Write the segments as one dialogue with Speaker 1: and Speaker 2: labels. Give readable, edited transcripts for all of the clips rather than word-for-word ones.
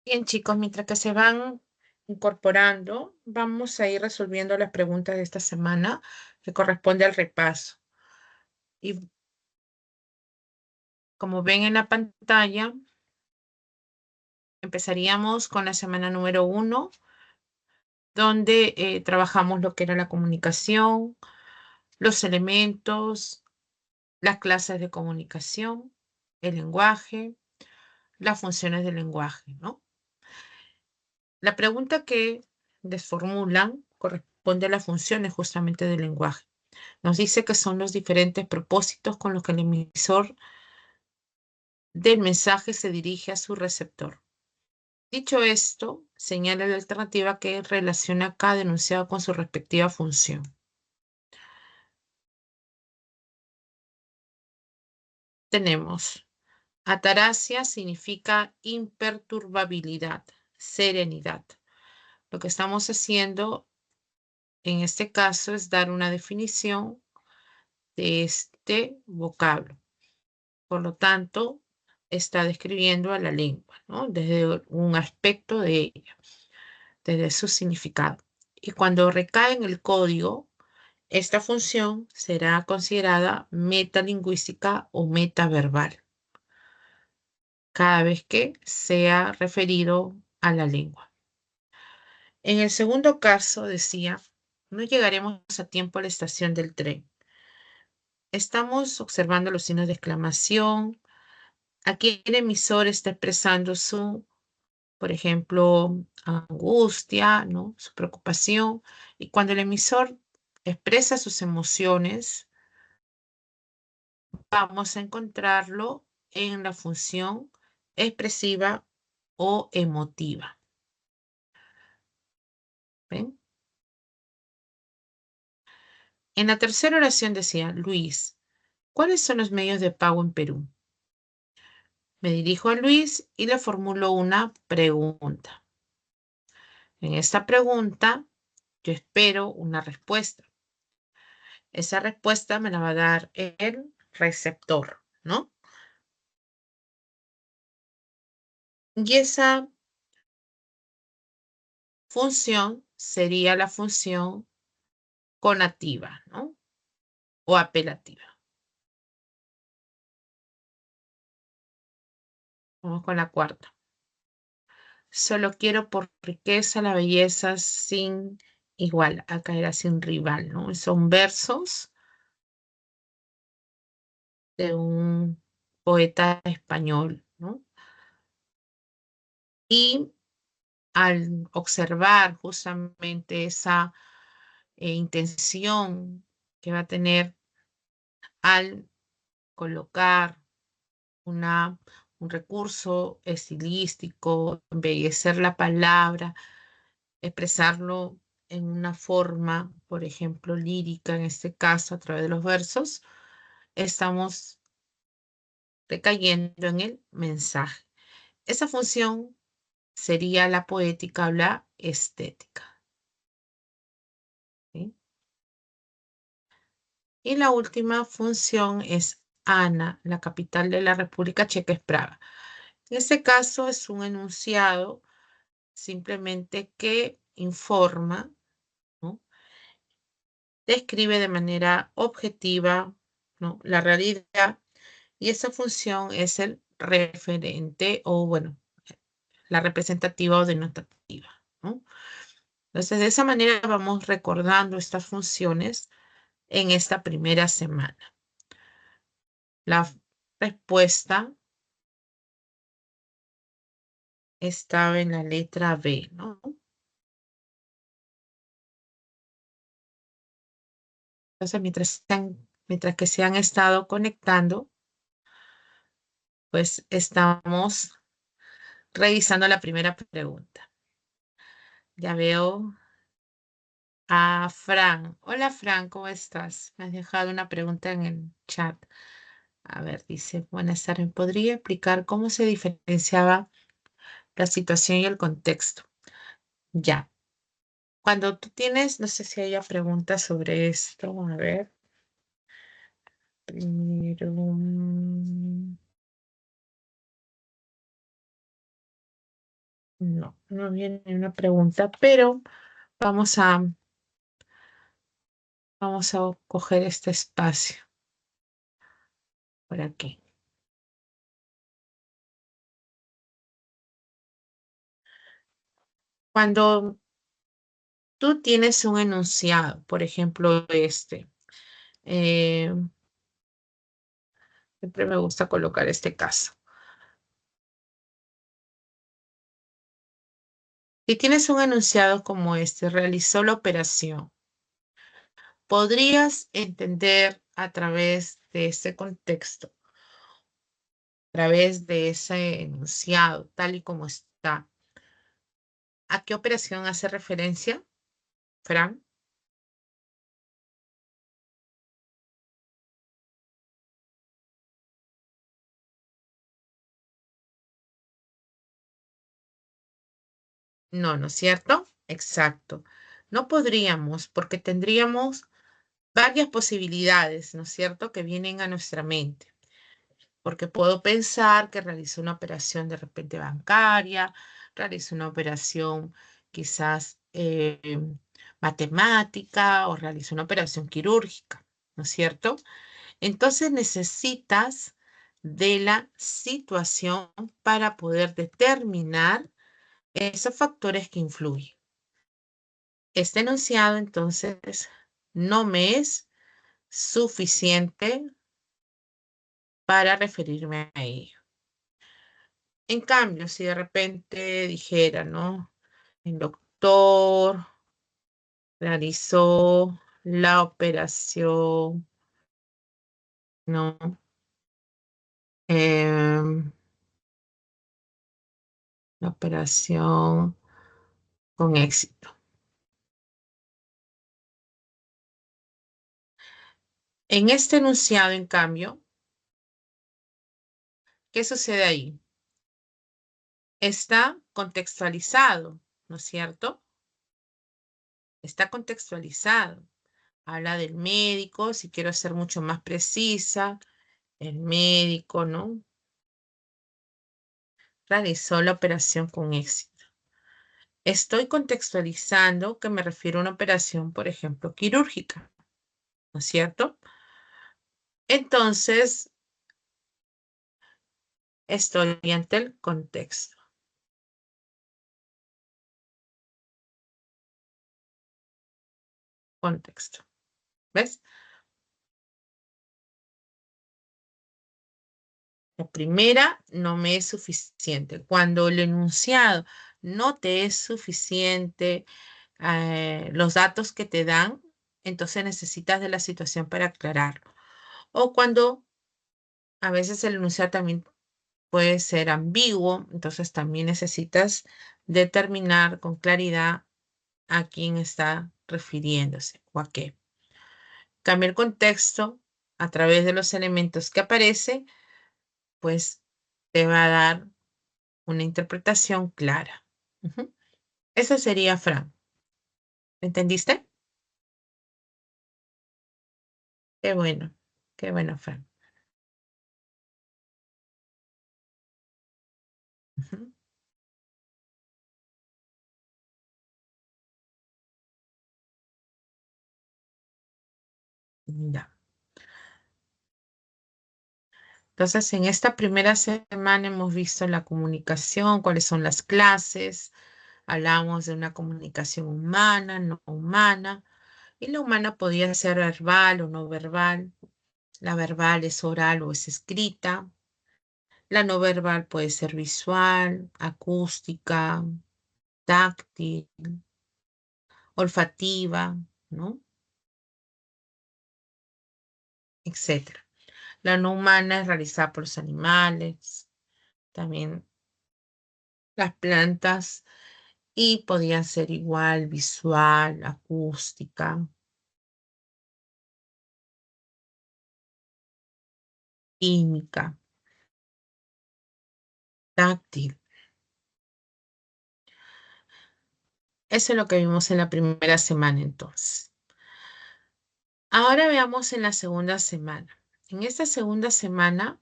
Speaker 1: Bien, chicos, mientras que se van incorporando, vamos a ir resolviendo las preguntas de esta semana que corresponde al repaso. Y como ven en la pantalla, empezaríamos con la semana número 1, donde trabajamos lo que era la comunicación, los elementos, las clases de comunicación, el lenguaje, las funciones del lenguaje, ¿no? La pregunta que les formulan corresponde a las funciones justamente del lenguaje. Nos dice que son los diferentes propósitos con los que el emisor del mensaje se dirige a su receptor. Dicho esto, señala la alternativa que relaciona cada enunciado con su respectiva función. Tenemos, ataraxia significa imperturbabilidad, serenidad. Lo que estamos haciendo en este caso es dar una definición de este vocablo. Por lo tanto, está describiendo a la lengua, ¿no? Desde un aspecto de ella, desde su significado. Y cuando recae en el código, esta función será considerada metalingüística o metaverbal, cada vez que sea referido a la lengua. En el segundo caso, decía, no llegaremos a tiempo a la estación del tren. Estamos observando los signos de exclamación. Aquí el emisor está expresando su, por ejemplo, angustia, ¿no? Su preocupación. Y cuando el emisor expresa sus emociones, vamos a encontrarlo en la función expresiva o emotiva. ¿Ven? En la tercera oración decía, Luis, ¿cuáles son los medios de pago en Perú? Me dirijo a Luis y le formulo una pregunta. En esta pregunta, yo espero una respuesta. Esa respuesta me la va a dar el receptor, ¿no? Y esa función sería la función conativa, ¿no? O apelativa. Vamos con la cuarta. Solo quiero por riqueza la belleza sin igual, acá era sin rival, ¿no? Son versos de un poeta español, ¿no? Y al observar justamente esa intención que va a tener al colocar un recurso estilístico, embellecer la palabra, expresarlo en una forma, por ejemplo, lírica, en este caso, a través de los versos, estamos recayendo en el mensaje. Esa función sería la poética o la estética. ¿Sí? Y la última función es Ana, la capital de la República Checa es Praga. En este caso es un enunciado simplemente que informa, ¿no? Describe de manera objetiva, ¿no? La realidad y esa función es el referente o, bueno, la representativa o denotativa, ¿no? Entonces, de esa manera vamos recordando estas funciones en esta primera semana. La respuesta estaba en la letra B, ¿no? Entonces, mientras que se han estado conectando, pues estamos revisando la primera pregunta. Ya veo a Fran. Hola, Fran, ¿cómo estás? Me has dejado una pregunta en el chat. A ver, dice, buenas tardes. ¿Podría explicar cómo se diferenciaba la situación y el contexto? Ya. Cuando tú tienes, no sé si haya preguntas sobre esto. A ver. Primero. No, no viene una pregunta, pero vamos a, vamos a coger este espacio por aquí. Cuando tú tienes un enunciado, por ejemplo, eh, siempre me gusta colocar este caso. Si tienes un enunciado como este, realizó la operación, podrías entender a través de ese contexto, a través de ese enunciado, tal y como está. ¿A qué operación hace referencia, Fran? No, ¿no es cierto? Exacto. No podríamos porque tendríamos varias posibilidades, ¿no es cierto?, que vienen a nuestra mente. Porque puedo pensar que realizó una operación de repente bancaria, realizó una operación quizás matemática o realizó una operación quirúrgica, ¿no es cierto? Entonces necesitas de la situación para poder determinar esos factores que influyen. Este enunciado entonces no me es suficiente para referirme a ello. En cambio, si de repente dijera, ¿no? El doctor realizó la operación, ¿no? Em, la operación con éxito. En este enunciado, en cambio, ¿qué sucede ahí? Está contextualizado, ¿no es cierto? Está contextualizado. Habla del médico, si quiero ser mucho más precisa, el médico, ¿no? Realizó la operación con éxito. Estoy contextualizando que me refiero a una operación, por ejemplo, quirúrgica, ¿no es cierto? Entonces, estoy ante el contexto. Contexto. ¿Ves? La primera no me es suficiente. Cuando el enunciado no te es suficiente, los datos que te dan, entonces necesitas de la situación para aclararlo. O cuando a veces el enunciado también puede ser ambiguo, entonces también necesitas determinar con claridad a quién está refiriéndose o a qué. Cambia el contexto a través de los elementos que aparece, pues te va a dar una interpretación clara. Ujú. Eso sería Fran. ¿Entendiste? Qué bueno, Fran. Ujú. Ya. Entonces, en esta primera semana hemos visto la comunicación, cuáles son las clases, hablamos de una comunicación humana, no humana, y la humana podía ser verbal o no verbal. La verbal es oral o es escrita. La no verbal puede ser visual, acústica, táctil, olfativa, ¿no? Etcétera. La no humana es realizada por los animales, también las plantas, y podían ser igual visual, acústica, química, táctil. Eso es lo que vimos en la primera semana entonces. Ahora veamos en la segunda semana. En esta segunda semana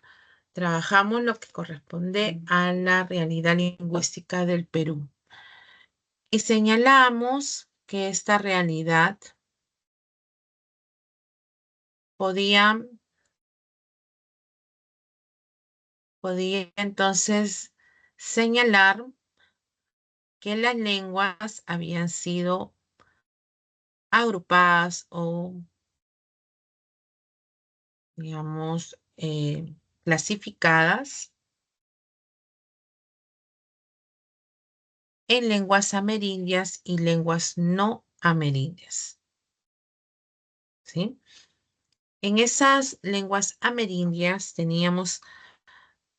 Speaker 1: trabajamos lo que corresponde a la realidad lingüística del Perú. Y señalamos que esta realidad podía entonces señalar que las lenguas habían sido agrupadas o, digamos, clasificadas en lenguas amerindias y lenguas no amerindias, ¿sí? En esas lenguas amerindias teníamos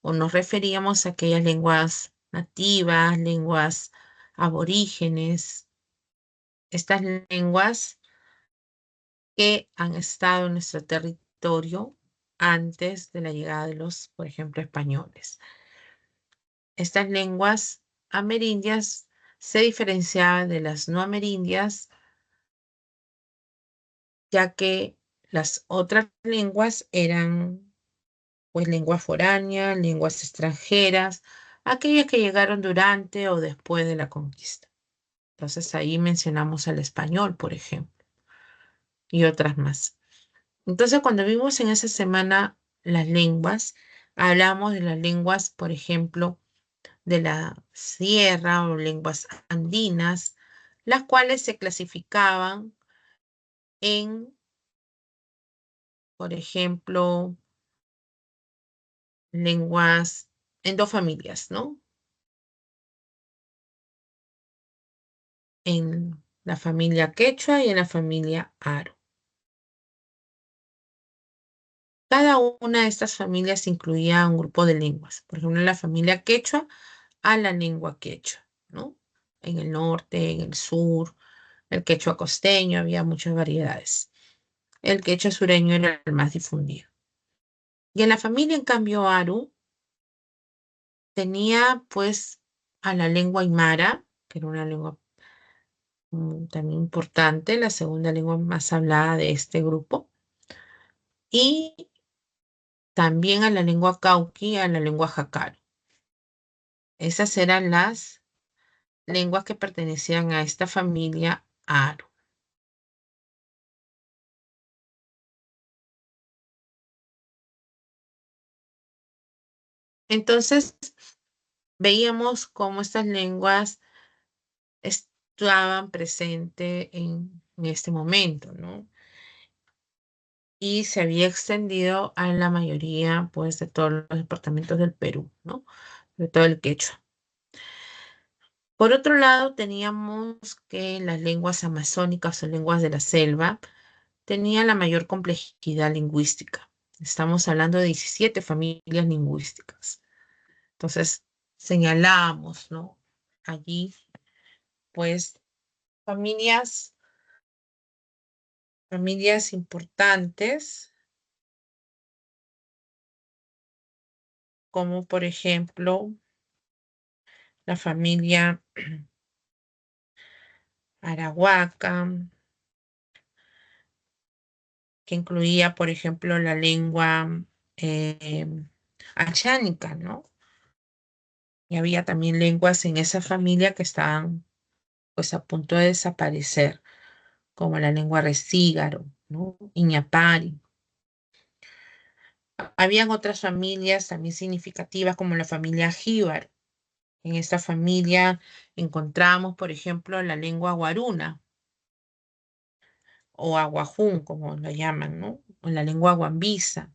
Speaker 1: o nos referíamos a aquellas lenguas nativas, lenguas aborígenes, estas lenguas que han estado en nuestro territorio antes de la llegada de los, por ejemplo, españoles. Estas lenguas amerindias se diferenciaban de las no amerindias, ya que las otras lenguas eran, pues, lenguas foráneas, lenguas extranjeras, aquellas que llegaron durante o después de la conquista. Entonces ahí mencionamos al español, por ejemplo, y otras más. Entonces, cuando vimos en esa semana las lenguas, hablamos de las lenguas, por ejemplo, de la sierra o lenguas andinas, las cuales se clasificaban en, por ejemplo, lenguas en dos familias, ¿no? En la familia quechua y en la familia aro. Cada una de estas familias incluía un grupo de lenguas. Por ejemplo, en la familia quechua, a la lengua quechua, ¿no? En el norte, en el sur, el quechua costeño, había muchas variedades. El quechua sureño era el más difundido. Y en la familia, en cambio, Aru tenía pues a la lengua aymara, que era una lengua también importante, la segunda lengua más hablada de este grupo, y también a la lengua cauqui, a la lengua jacaro. Esas eran las lenguas que pertenecían a esta familia Aru. Entonces, veíamos cómo estas lenguas estaban presentes en este momento, ¿no? Y se había extendido a la mayoría, pues, de todos los departamentos del Perú, ¿no? De todo el quechua. Por otro lado, teníamos que las lenguas amazónicas o lenguas de la selva tenían la mayor complejidad lingüística. Estamos hablando de 17 familias lingüísticas. Entonces, señalamos, ¿no? Allí, pues, familias, familias importantes, como por ejemplo la familia Arahuaca, que incluía, por ejemplo, la lengua eh, achánica, ¿no? Y había también lenguas en esa familia que estaban, pues, a punto de desaparecer, como la lengua resígaro, ¿no? Iñapari. Habían otras familias también significativas, como la familia jíbaro. En esta familia encontramos, por ejemplo, la lengua guaruna o aguajún, como la llaman, ¿no? O la lengua guambisa.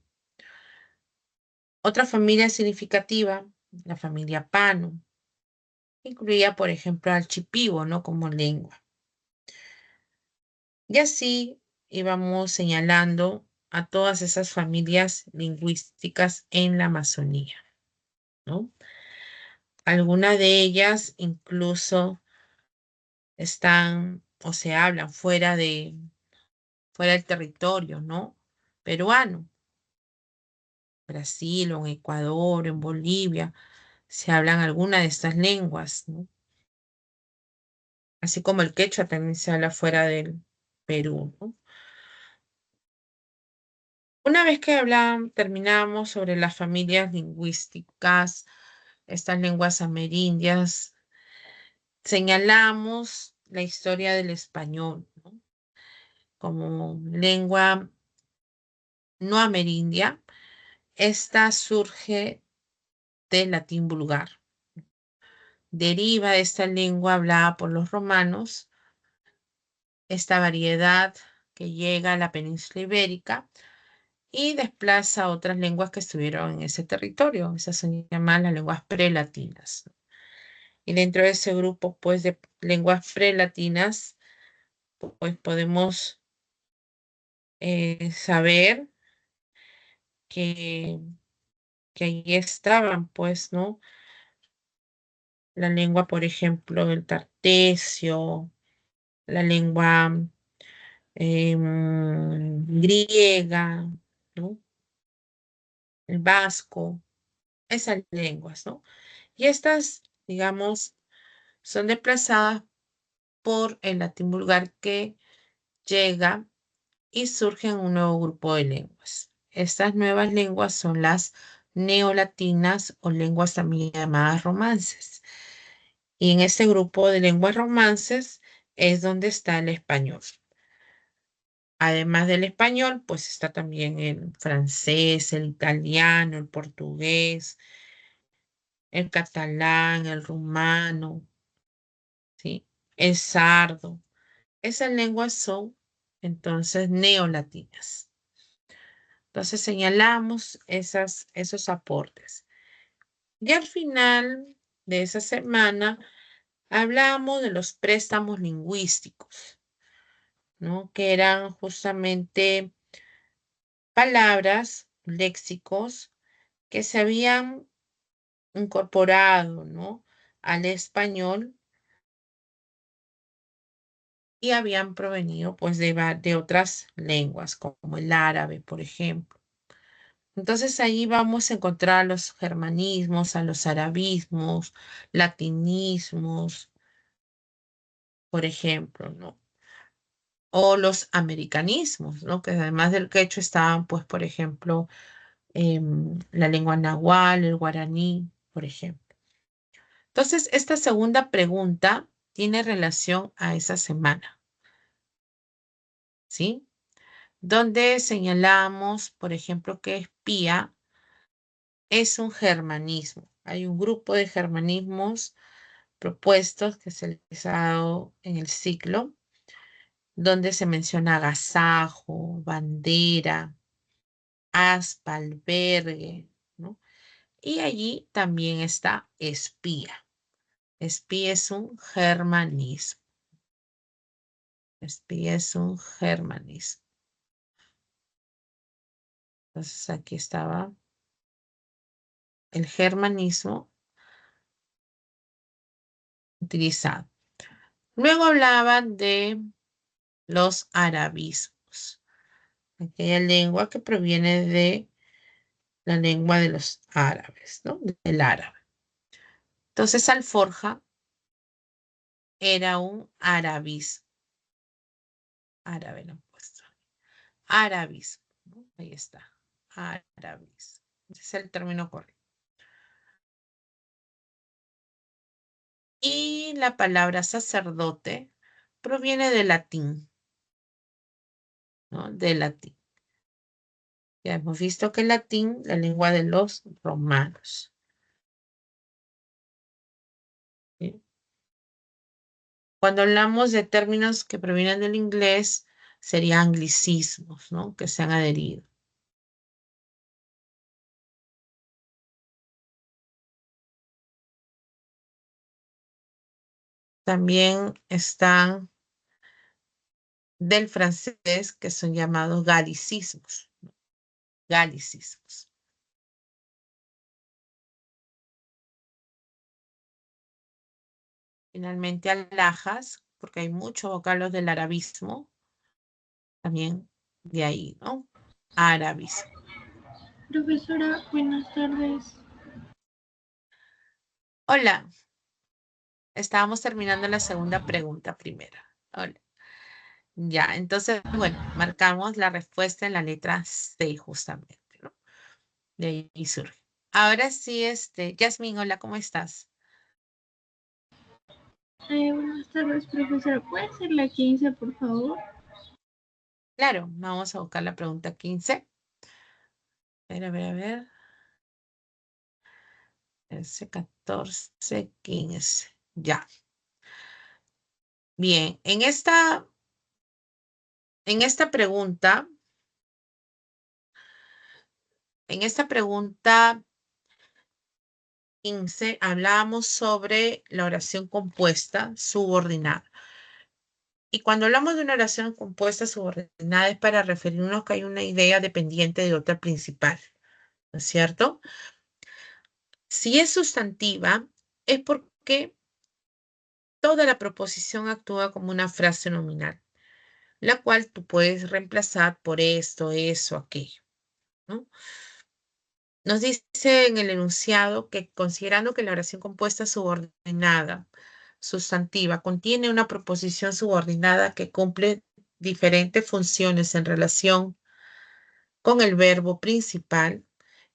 Speaker 1: Otra familia significativa, la familia pano, incluía, por ejemplo, al chipibo, ¿no? Como lengua. Y así íbamos señalando a todas esas familias lingüísticas en la Amazonía, ¿no? Algunas de ellas incluso están o se hablan fuera del territorio, ¿no? Peruano. Brasil o en Ecuador, en Bolivia, se hablan algunas de estas lenguas, ¿no? Así como el quechua también se habla fuera del Perú, ¿no? Una vez que terminamos sobre las familias lingüísticas, estas lenguas amerindias, señalamos la historia del español, ¿no? Como lengua no amerindia. Esta surge del latín vulgar. Deriva de esta lengua hablada por los romanos, esta variedad que llega a la península ibérica y desplaza a otras lenguas que estuvieron en ese territorio. Esas son llamadas las lenguas prelatinas. Y dentro de ese grupo, pues, de lenguas prelatinas, pues podemos saber que, que ahí estaban, pues, ¿no? La lengua, por ejemplo, del tartesio, la lengua griega, ¿no? El vasco, esas lenguas, ¿no? Y estas, digamos, son desplazadas por el latín vulgar que llega y surge un nuevo grupo de lenguas. Estas nuevas lenguas son las neolatinas o lenguas también llamadas romances. Y en este grupo de lenguas romances es donde está el español. Además del español, pues está también el francés, el italiano, el portugués, el catalán, el rumano, ¿sí? El sardo. Esas lenguas son entonces neolatinas. Entonces señalamos esos aportes. Y al final de esa semana hablamos de los préstamos lingüísticos, ¿no? Que eran justamente palabras, léxicos que se habían incorporado, ¿no? al español y habían provenido pues de otras lenguas, como el árabe, por ejemplo. Entonces ahí vamos a encontrar los germanismos, a los arabismos, latinismos, por ejemplo, ¿no? O los americanismos, ¿no? Que además del quechua estaban, pues, por ejemplo, la lengua nahual, el guaraní, por ejemplo. Entonces, esta segunda pregunta tiene relación a esa semana, ¿sí? Donde señalamos, por ejemplo, que espía es un germanismo. Hay un grupo de germanismos propuestos que se les ha dado en el ciclo, donde se menciona agasajo, bandera, aspa, albergue, ¿no? Y allí también está espía. Espía es un germanismo. Espía es un germanismo. Entonces aquí estaba el germanismo utilizado. Luego hablaban de los arabismos, aquella lengua que proviene de la lengua de los árabes, ¿no? Del árabe. Entonces Alforja era un arabismo. Árabe lo han puesto. Arabismo, ¿no? Ahí está. Arabismo. Ese es el término correcto. Y la palabra sacerdote proviene del latín, ¿no? Del latín. Ya hemos visto que el latín, la lengua de los romanos. ¿Sí? Cuando hablamos de términos que provienen del inglés, serían anglicismos, ¿no? Que se han adherido. También están del francés, que son llamados galicismos. Galicismos. Finalmente, alhajas, porque hay muchos vocablos del arabismo, también de ahí, ¿no? Arabismo.
Speaker 2: Profesora, buenas tardes.
Speaker 1: Hola, estábamos terminando la segunda pregunta primera. Hola. Ya, entonces, bueno, marcamos la respuesta en la letra C justamente, ¿no? De ahí surge. Ahora sí, Yasmín, hola, ¿cómo estás?
Speaker 2: Buenas tardes, profesora. ¿Puede ser la 15, por favor?
Speaker 1: Claro, vamos a buscar la pregunta 15. A ver. 13, 14, 15. Ya. Bien, en esta pregunta, en esta pregunta 15, hablábamos sobre la oración compuesta subordinada. Y cuando hablamos de una oración compuesta subordinada es para referirnos que hay una idea dependiente de otra principal, ¿no es cierto? Si es sustantiva, es porque toda la proposición actúa como una frase nominal, la cual tú puedes reemplazar por esto, eso, aquello, ¿no? Nos dice en el enunciado que considerando que la oración compuesta subordinada, sustantiva, contiene una proposición subordinada que cumple diferentes funciones en relación con el verbo principal,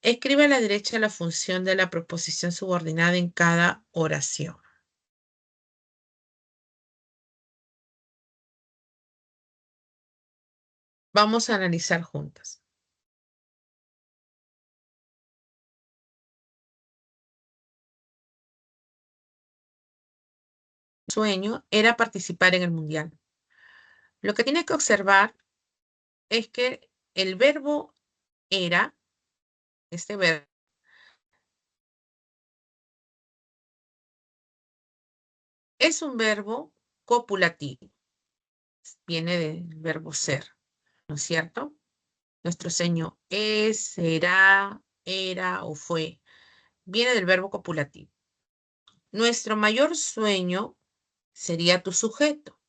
Speaker 1: escribe a la derecha la función de la proposición subordinada en cada oración. Vamos a analizar juntas. Sueño era participar en el mundial. Lo que tienes que observar es que el verbo era, este verbo, es un verbo copulativo. Viene del verbo ser, ¿no es cierto? Nuestro sueño es, será, era o fue. Viene del verbo copulativo. Nuestro mayor sueño sería tu sujeto.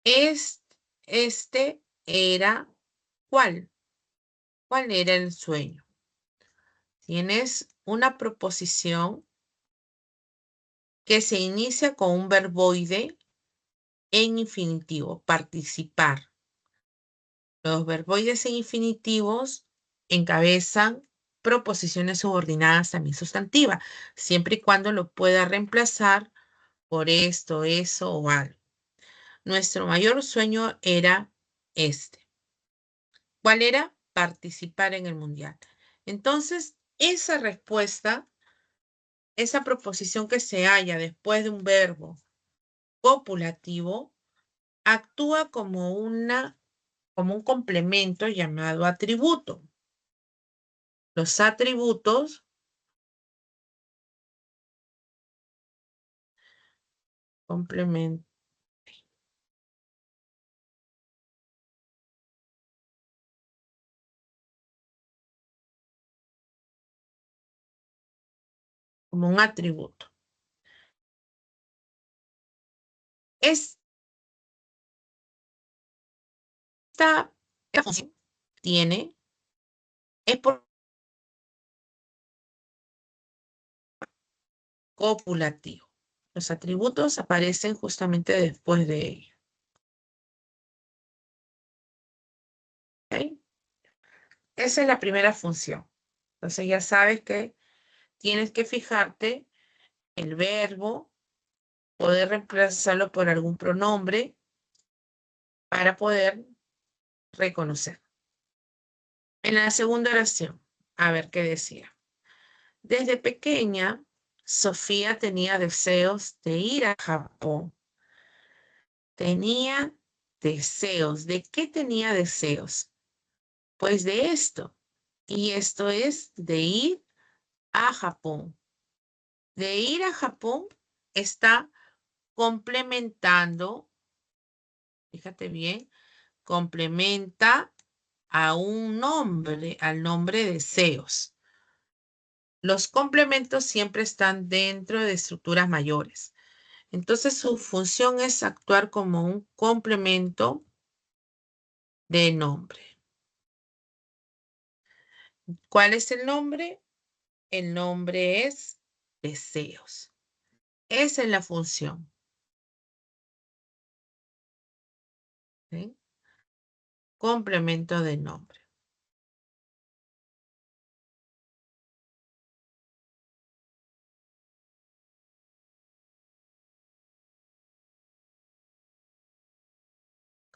Speaker 1: Este era, ¿cuál? ¿Cuál era el sueño? Tienes una proposición que se inicia con un verboide en infinitivo, participar. Los verboides en infinitivos encabezan proposiciones subordinadas también sustantivas, siempre y cuando lo pueda reemplazar por esto, eso o algo. Nuestro mayor sueño era este. ¿Cuál era? Participar en el mundial. Entonces, esa respuesta, esa proposición que se halla después de un verbo copulativo, actúa como un complemento llamado atributo. Los atributos complementan como un atributo. Esta función tiene, es por copulativo. Los atributos aparecen justamente después de ello. ¿Ok? Esa es la primera función. Entonces ya sabes que tienes que fijarte el verbo, poder reemplazarlo por algún pronombre para poder reconocer. En la segunda oración, a ver qué decía. Desde pequeña, Sofía tenía deseos de ir a Japón. Tenía deseos. ¿De qué tenía deseos? Pues de esto. Y esto es de ir a Japón. De ir a Japón está complementando, fíjate bien, complementa a un nombre, al nombre deseos. Los complementos siempre están dentro de estructuras mayores. Entonces su función es actuar como un complemento de nombre. ¿Cuál es el nombre? El nombre es deseos. Esa es la función. ¿Sí? Complemento de nombre.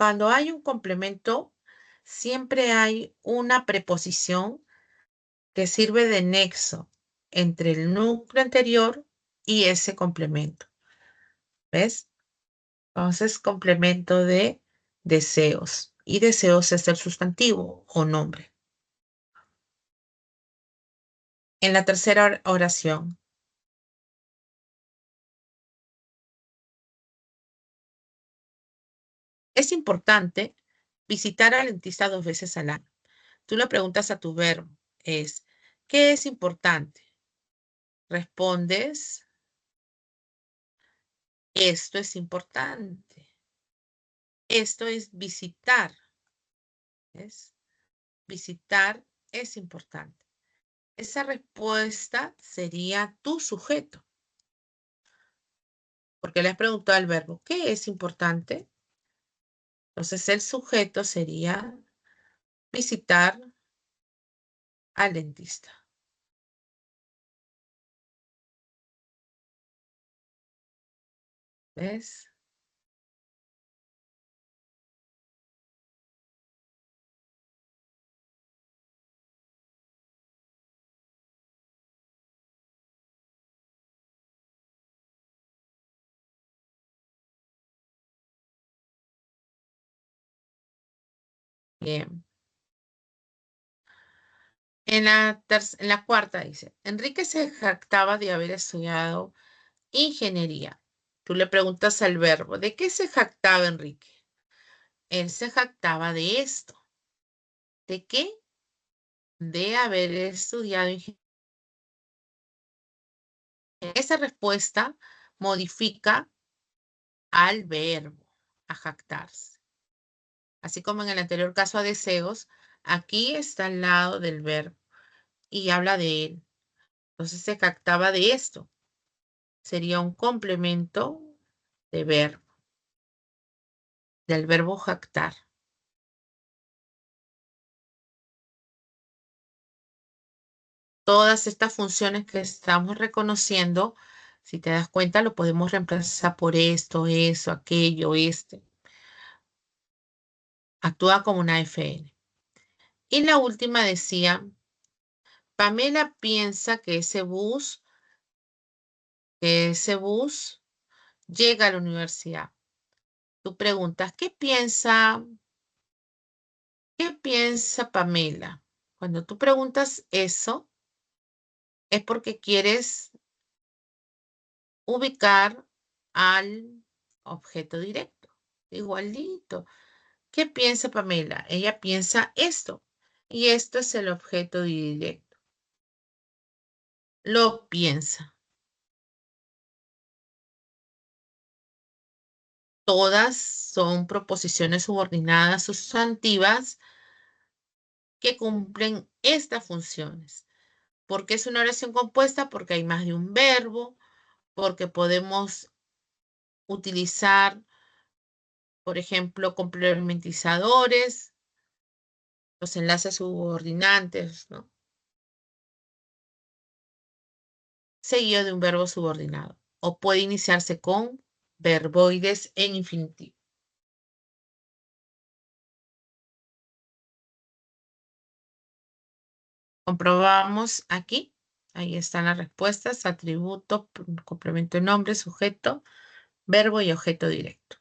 Speaker 1: Cuando hay un complemento, siempre hay una preposición que sirve de nexo entre el núcleo anterior y ese complemento. ¿Ves? Entonces, complemento de deseos. Y deseos es el sustantivo o nombre. En la tercera oración, es importante visitar al dentista 2 veces al año. Tú le preguntas a tu verbo, ¿qué es importante? Respondes, esto es importante. Esto es visitar. ¿Ves? Visitar es importante. Esa respuesta sería tu sujeto. Porque le has preguntado al verbo, ¿qué es importante? Entonces el sujeto sería visitar al dentista. ¿Ves? Bien. En la cuarta dice, Enrique se jactaba de haber estudiado ingeniería. Tú le preguntas al verbo, ¿de qué se jactaba Enrique? Él se jactaba de esto. ¿De qué? De haber estudiado ingeniería. Esa respuesta modifica al verbo, a jactarse. Así como en el anterior caso a deseos, aquí está al lado del verbo y habla de él. Entonces se jactaba de esto. Sería un complemento de verbo, del verbo jactar. Todas estas funciones que estamos reconociendo, si te das cuenta, lo podemos reemplazar por esto, eso, aquello, este. Actúa como una FN. Y la última decía, Pamela piensa que ese bus llega a la universidad. Tú preguntas, ¿qué piensa Pamela? Cuando tú preguntas eso, es porque quieres ubicar al objeto directo. Igualito. ¿Qué piensa Pamela? Ella piensa esto. Y esto es el objeto directo. Lo piensa. Todas son proposiciones subordinadas sustantivas que cumplen estas funciones. ¿Por qué es una oración compuesta? Porque hay más de un verbo, porque podemos utilizar, por ejemplo, complementizadores, los enlaces subordinantes, ¿no? Seguido de un verbo subordinado. O puede iniciarse con verboides en infinitivo. Comprobamos aquí. Ahí están las respuestas. Atributo, complemento de nombre, sujeto, verbo y objeto directo.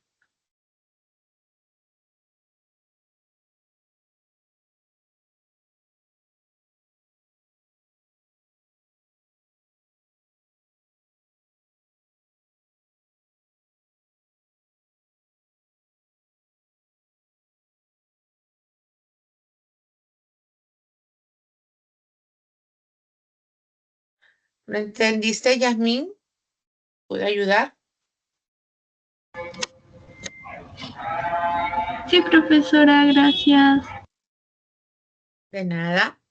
Speaker 1: ¿Lo entendiste, Yasmín? ¿Puedo ayudar?
Speaker 2: Sí, profesora, gracias.
Speaker 1: De nada.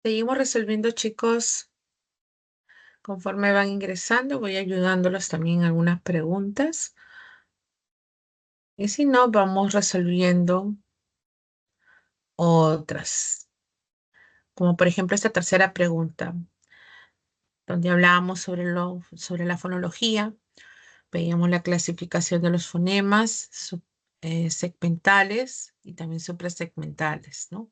Speaker 1: Seguimos resolviendo, chicos. Conforme van ingresando, voy ayudándolos también en algunas preguntas. Y si no, vamos resolviendo otras. Como por ejemplo esta tercera pregunta, donde hablábamos sobre la fonología. Veíamos la clasificación de los fonemas segmentales y también suprasegmentales, ¿no?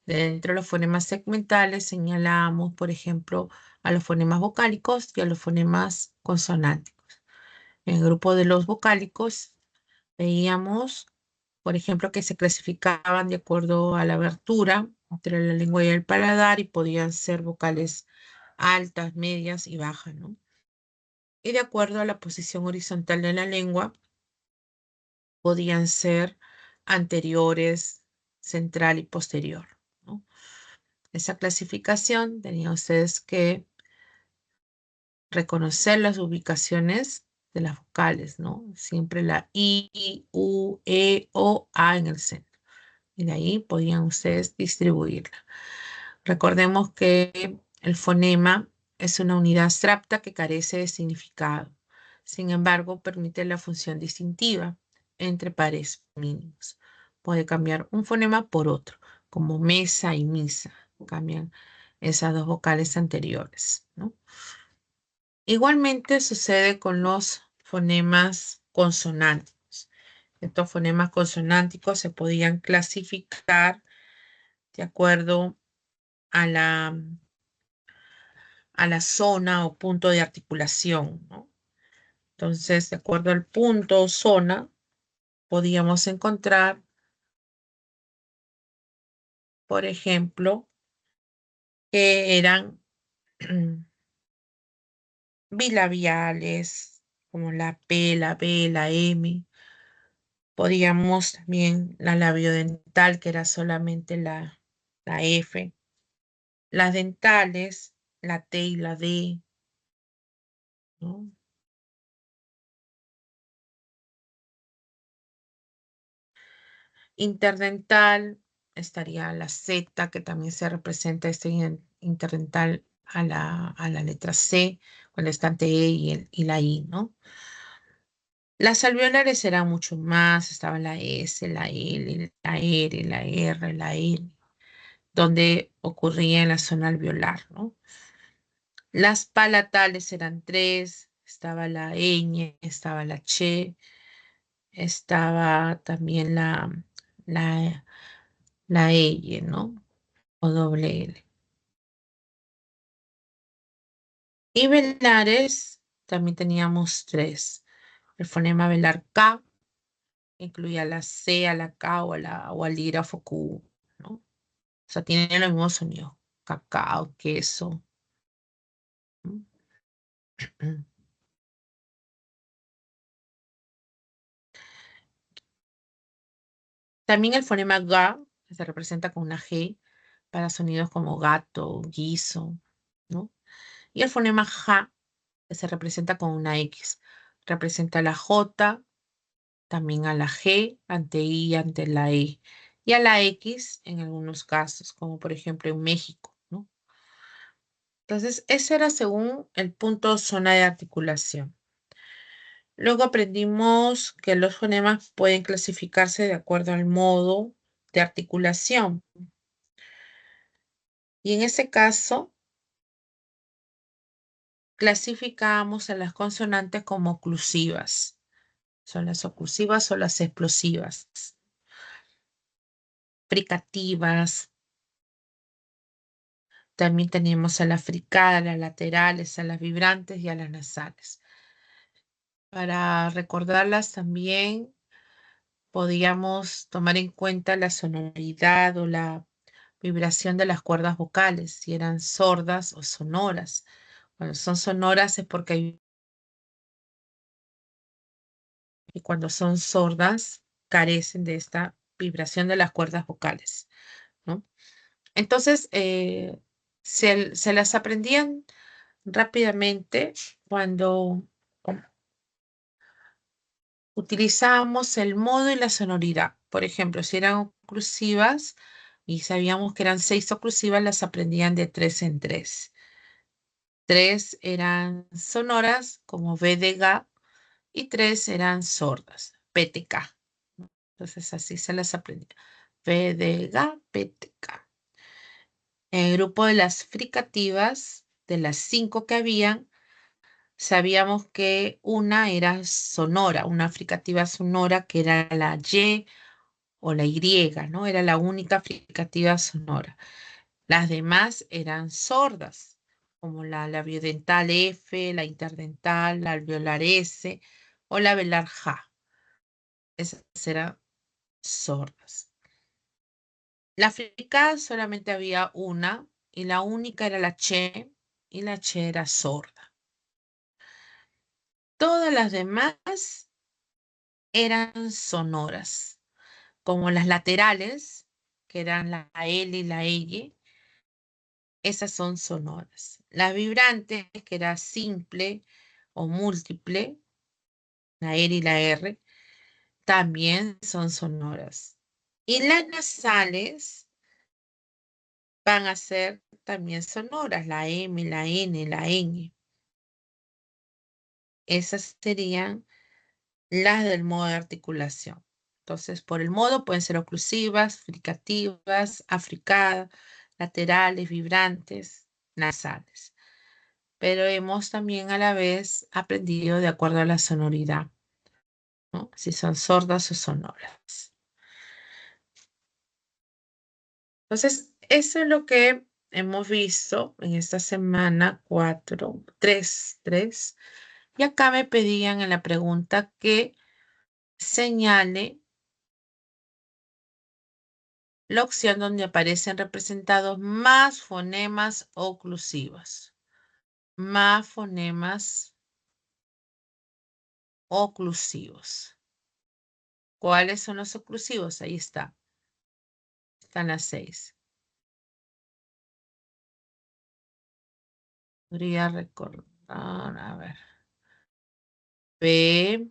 Speaker 1: Dentro de los fonemas segmentales señalamos, por ejemplo, a los fonemas vocálicos y a los fonemas consonánticos. En el grupo de los vocálicos veíamos, por ejemplo, que se clasificaban de acuerdo a la abertura entre la lengua y el paladar y podían ser vocales altas, medias y bajas, ¿no? Y de acuerdo a la posición horizontal de la lengua, podían ser anteriores, central y posterior, ¿no? Esa clasificación tenían ustedes que reconocer las ubicaciones de las vocales, ¿no? Siempre la I, U, E, O, A en el centro. Y de ahí podían ustedes distribuirla. Recordemos que el fonema es una unidad abstracta que carece de significado. Sin embargo, permite la función distintiva entre pares mínimos. Puede cambiar un fonema por otro, como mesa y misa. Cambian esas dos vocales anteriores, ¿no? Igualmente sucede con los fonemas consonánticos. Estos fonemas consonánticos se podían clasificar de acuerdo a la zona o punto de articulación, ¿no? Entonces, de acuerdo al punto o zona, podíamos encontrar, por ejemplo, que eran bilabiales, como la P, la B, la M. Podíamos también la labiodental, que era solamente la F. Las dentales, la T y la D, ¿no? Interdental estaría la Z, que también se representa este interdental a la letra C, cuando está ante E y la I, ¿no? Las alveolares eran mucho más, estaban la S, la L, la R, la R, la N, donde ocurría en la zona alveolar, ¿no? Las palatales eran tres, estaba la ñ, estaba la che, estaba también la, la L, ¿no? O doble L. Y velares también teníamos tres. El fonema velar K incluía la C, a la K o al dígrafo Q, ¿no? O sea, tienen los mismos sonidos. Cacao, queso. ¿No? También el fonema Ga, que se representa con una G, para sonidos como gato, guiso, ¿no? Y el fonema Ja, que se representa con una X. Representa la J, también a la G, ante I y ante la E. Y a la X en algunos casos, como por ejemplo en México, ¿no? Entonces, eso era según el punto zona de articulación. Luego aprendimos que los fonemas pueden clasificarse de acuerdo al modo de articulación. Y en ese caso, clasificamos a las consonantes como oclusivas. Son las oclusivas o las explosivas. Fricativas. También tenemos a las fricadas, a las laterales, a las vibrantes y a las nasales. Para recordarlas también podíamos tomar en cuenta la sonoridad o la vibración de las cuerdas vocales, si eran sordas o sonoras. Cuando son sonoras es porque hay, y cuando son sordas carecen de esta vibración de las cuerdas vocales, ¿no? Entonces, se las aprendían rápidamente cuando utilizábamos el modo y la sonoridad. Por ejemplo, si eran oclusivas, y sabíamos que eran 6 oclusivas, las aprendían de 3 en 3. 3 eran sonoras, como B de ga, y 3 eran sordas, PTK. Entonces así se las aprendía. B de ga, PTK. En el grupo de las fricativas, de las 5 que habían, sabíamos que una era sonora, una fricativa sonora que era la Y o la Y, ¿no? Era la única fricativa sonora. Las demás eran sordas, como la labiodental F, la interdental, la alveolar S o la velar J. Esas eran sordas. La fricada solamente había una y la única era la che y la che era sorda. Todas las demás eran sonoras, como las laterales, que eran la L y la Y, esas son sonoras. Las vibrantes, que era simple o múltiple, la R y la R, también son sonoras. Y las nasales van a ser también sonoras, la M, la N, la Ñ. Esas serían las del modo de articulación. Entonces, por el modo pueden ser oclusivas, fricativas, africadas, laterales, vibrantes, nasales. Pero hemos también a la vez aprendido de acuerdo a la sonoridad, ¿no? Si son sordas o sonoras. Entonces, eso es lo que hemos visto en esta semana 4, 3. Y acá me pedían en la pregunta que señale la opción donde aparecen representados más fonemas oclusivos. Más fonemas oclusivos. ¿Cuáles son los oclusivos? Ahí está. Están las 6. Podría recordar, a ver. B,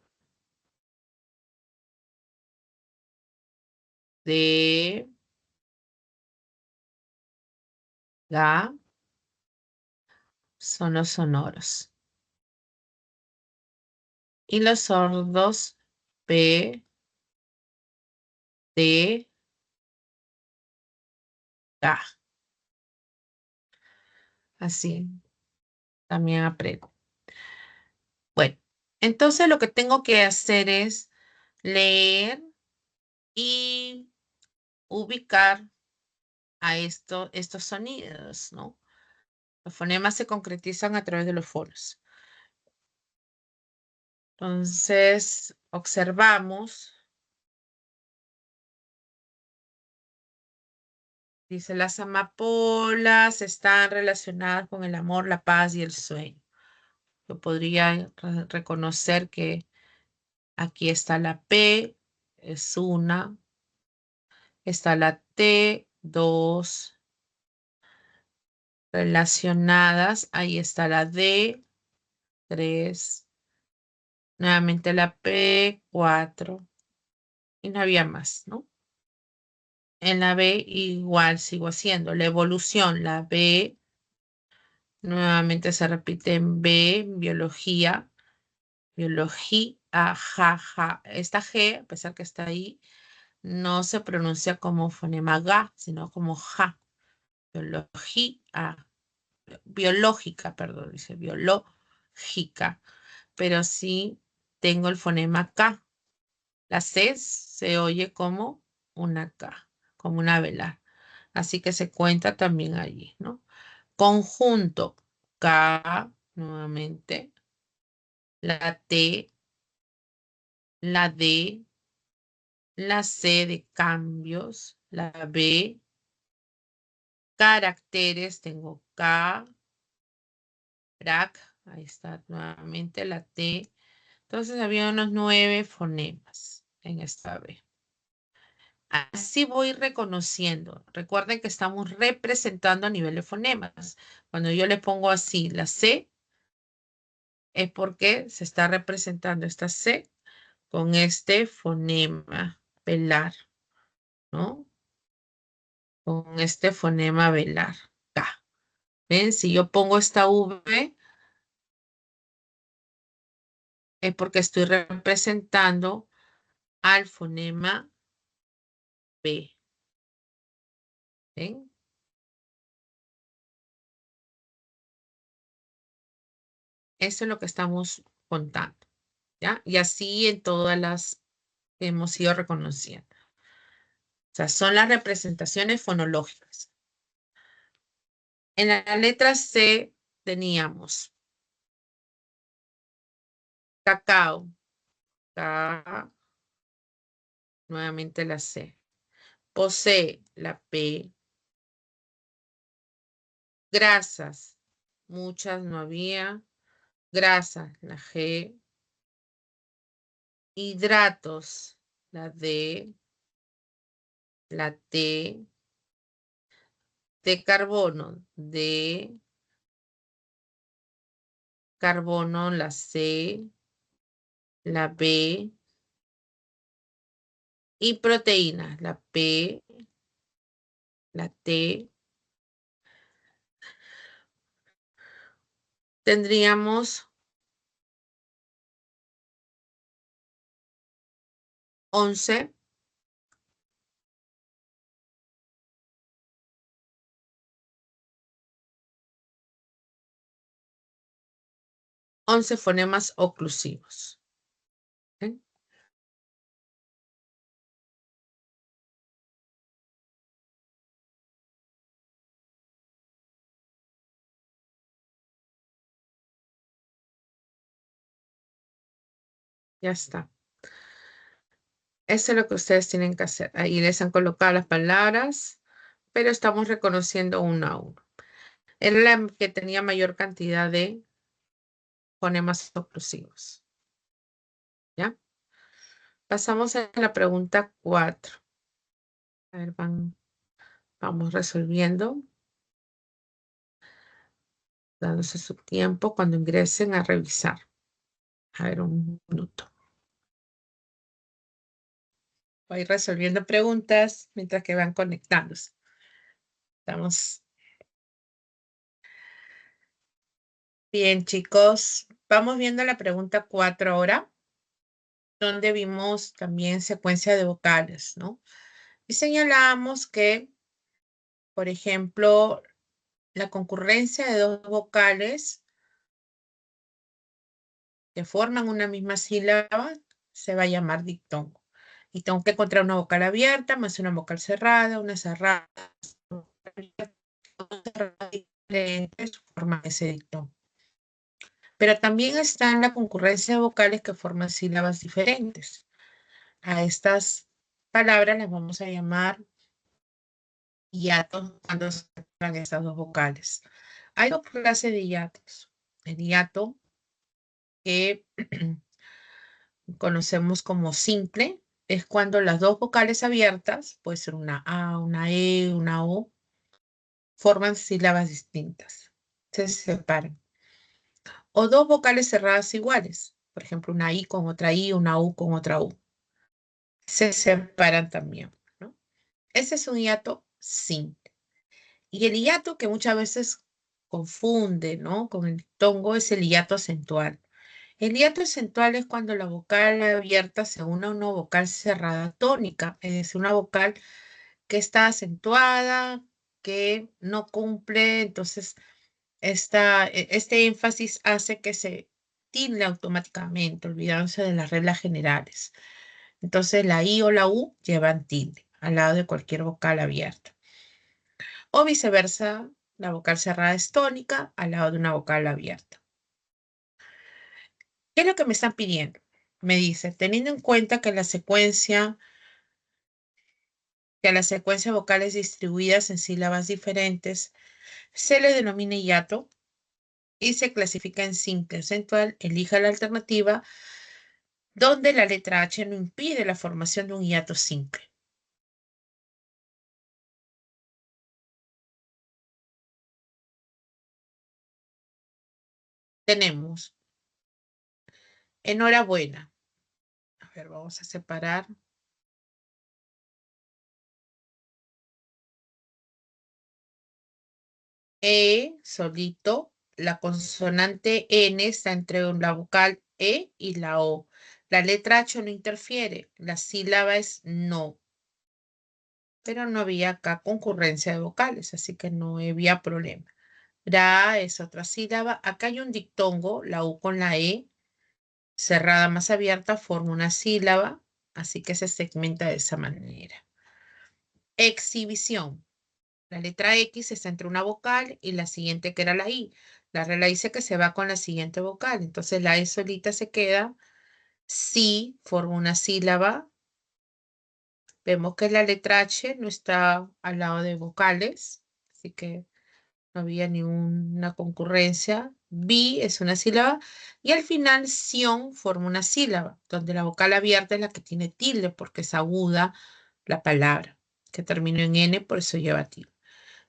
Speaker 1: D, Ga, son los sonoros. Y los sordos, P, D, Ga. Así también aprendo. Bueno, entonces lo que tengo que hacer es leer y ubicar a estos sonidos, ¿no? Los fonemas se concretizan a través de los fonos. Entonces, observamos. Dice, las amapolas están relacionadas con el amor, la paz y el sueño. Yo podría reconocer que aquí está la P, es una. Está la T, dos. Relacionadas, ahí está la D, 3. Nuevamente la P, 4. Y no había más, ¿no? En la B igual sigo haciendo. La evolución, la B, nuevamente se repite en B, biología. Biología, ja, ja. Esta G, a pesar que está ahí, no se pronuncia como fonema ga, sino como ja. Biología, biológica, perdón, dice biológica. Pero sí tengo el fonema K. La C se oye como una K, como una velar. Así que se cuenta también allí, ¿no? Conjunto, K, nuevamente, la T, la D, la C de cambios, la B, caracteres, tengo K, ahí está nuevamente la T. Entonces había unos 9 fonemas en esta B. Así voy reconociendo. Recuerden que estamos representando a nivel de fonemas. Cuando yo le pongo así la C, es porque se está representando esta C con este fonema velar, ¿no? con este fonema velar. K. ¿Ven? Si yo pongo esta V, es porque estoy representando al fonema B. ¿Ven? Eso es lo que estamos contando, ¿ya? Y así en todas las que hemos ido reconociendo. O sea, son las representaciones fonológicas. En la letra C teníamos cacao, K, nuevamente la C. Posee, la P. Grasas, muchas no había. Grasas, la G. Hidratos, la D, la T. De carbono, D. Carbono, la C, la B. Y proteínas, la P, la T. Tendríamos 11 fonemas oclusivos. ¿Ok? Ya está. Eso es lo que ustedes tienen que hacer. Ahí les han colocado las palabras, pero estamos reconociendo uno a uno. Era la que tenía mayor cantidad de fonemas oclusivos. ¿Ya? Pasamos a la pregunta 4. A ver, vamos resolviendo, dándose su tiempo cuando ingresen a revisar. A ver, un minuto. Voy resolviendo preguntas mientras que van conectándose. Estamos bien, chicos. Vamos viendo la pregunta 4 ahora, donde vimos también secuencia de vocales, ¿no? Y señalamos que, por ejemplo, la concurrencia de dos vocales que forman una misma sílaba se va a llamar dictongo. Y tengo que encontrar una vocal abierta más una vocal cerrada, una cerrada, diferentes forman ese dictongo. Pero también está en la concurrencia de vocales que forman sílabas diferentes. A estas palabras las vamos a llamar hiatos cuando se encuentran estas dos vocales. Hay dos clases de hiatos. El hiato que conocemos como simple es cuando las dos vocales abiertas, puede ser una A, una E, una O, forman sílabas distintas. Se separan. O dos vocales cerradas iguales. Por ejemplo, una I con otra I, una U con otra U. Se separan también, ¿no? Ese es un hiato simple. Y el hiato que muchas veces confunde, ¿no? Con el dictongo es el hiato acentual. El hiato acentual es cuando la vocal abierta se une a una vocal cerrada tónica, es decir, una vocal que está acentuada, que no cumple, entonces este énfasis hace que se tilde automáticamente, olvidándose de las reglas generales. Entonces la I o la U llevan tilde al lado de cualquier vocal abierta. O viceversa, la vocal cerrada es tónica al lado de una vocal abierta. ¿Qué es lo que me están pidiendo? Me dice, teniendo en cuenta que a las secuencias vocales distribuidas en sílabas diferentes se le denomina hiato y se clasifica en simple acentual, elija la alternativa donde la letra H no impide la formación de un hiato simple. Tenemos enhorabuena. A ver, vamos a separar. solito. La consonante N está entre la vocal E y la O. La letra H no interfiere. La sílaba es no. Pero no había acá concurrencia de vocales, así que no había problema. Ra es otra sílaba. Acá hay un dictongo, la U con la E, cerrada más abierta, forma una sílaba, así que se segmenta de esa manera. Exhibición. La letra X está entre una vocal y la siguiente que era la I. La regla dice que se va con la siguiente vocal, entonces la E solita se queda. Si forma una sílaba. Vemos que la letra H no está al lado de vocales, así que no había ninguna concurrencia. B es una sílaba. Y al final, sion forma una sílaba, donde la vocal abierta es la que tiene tilde, porque es aguda la palabra, que termina en N, por eso lleva tilde.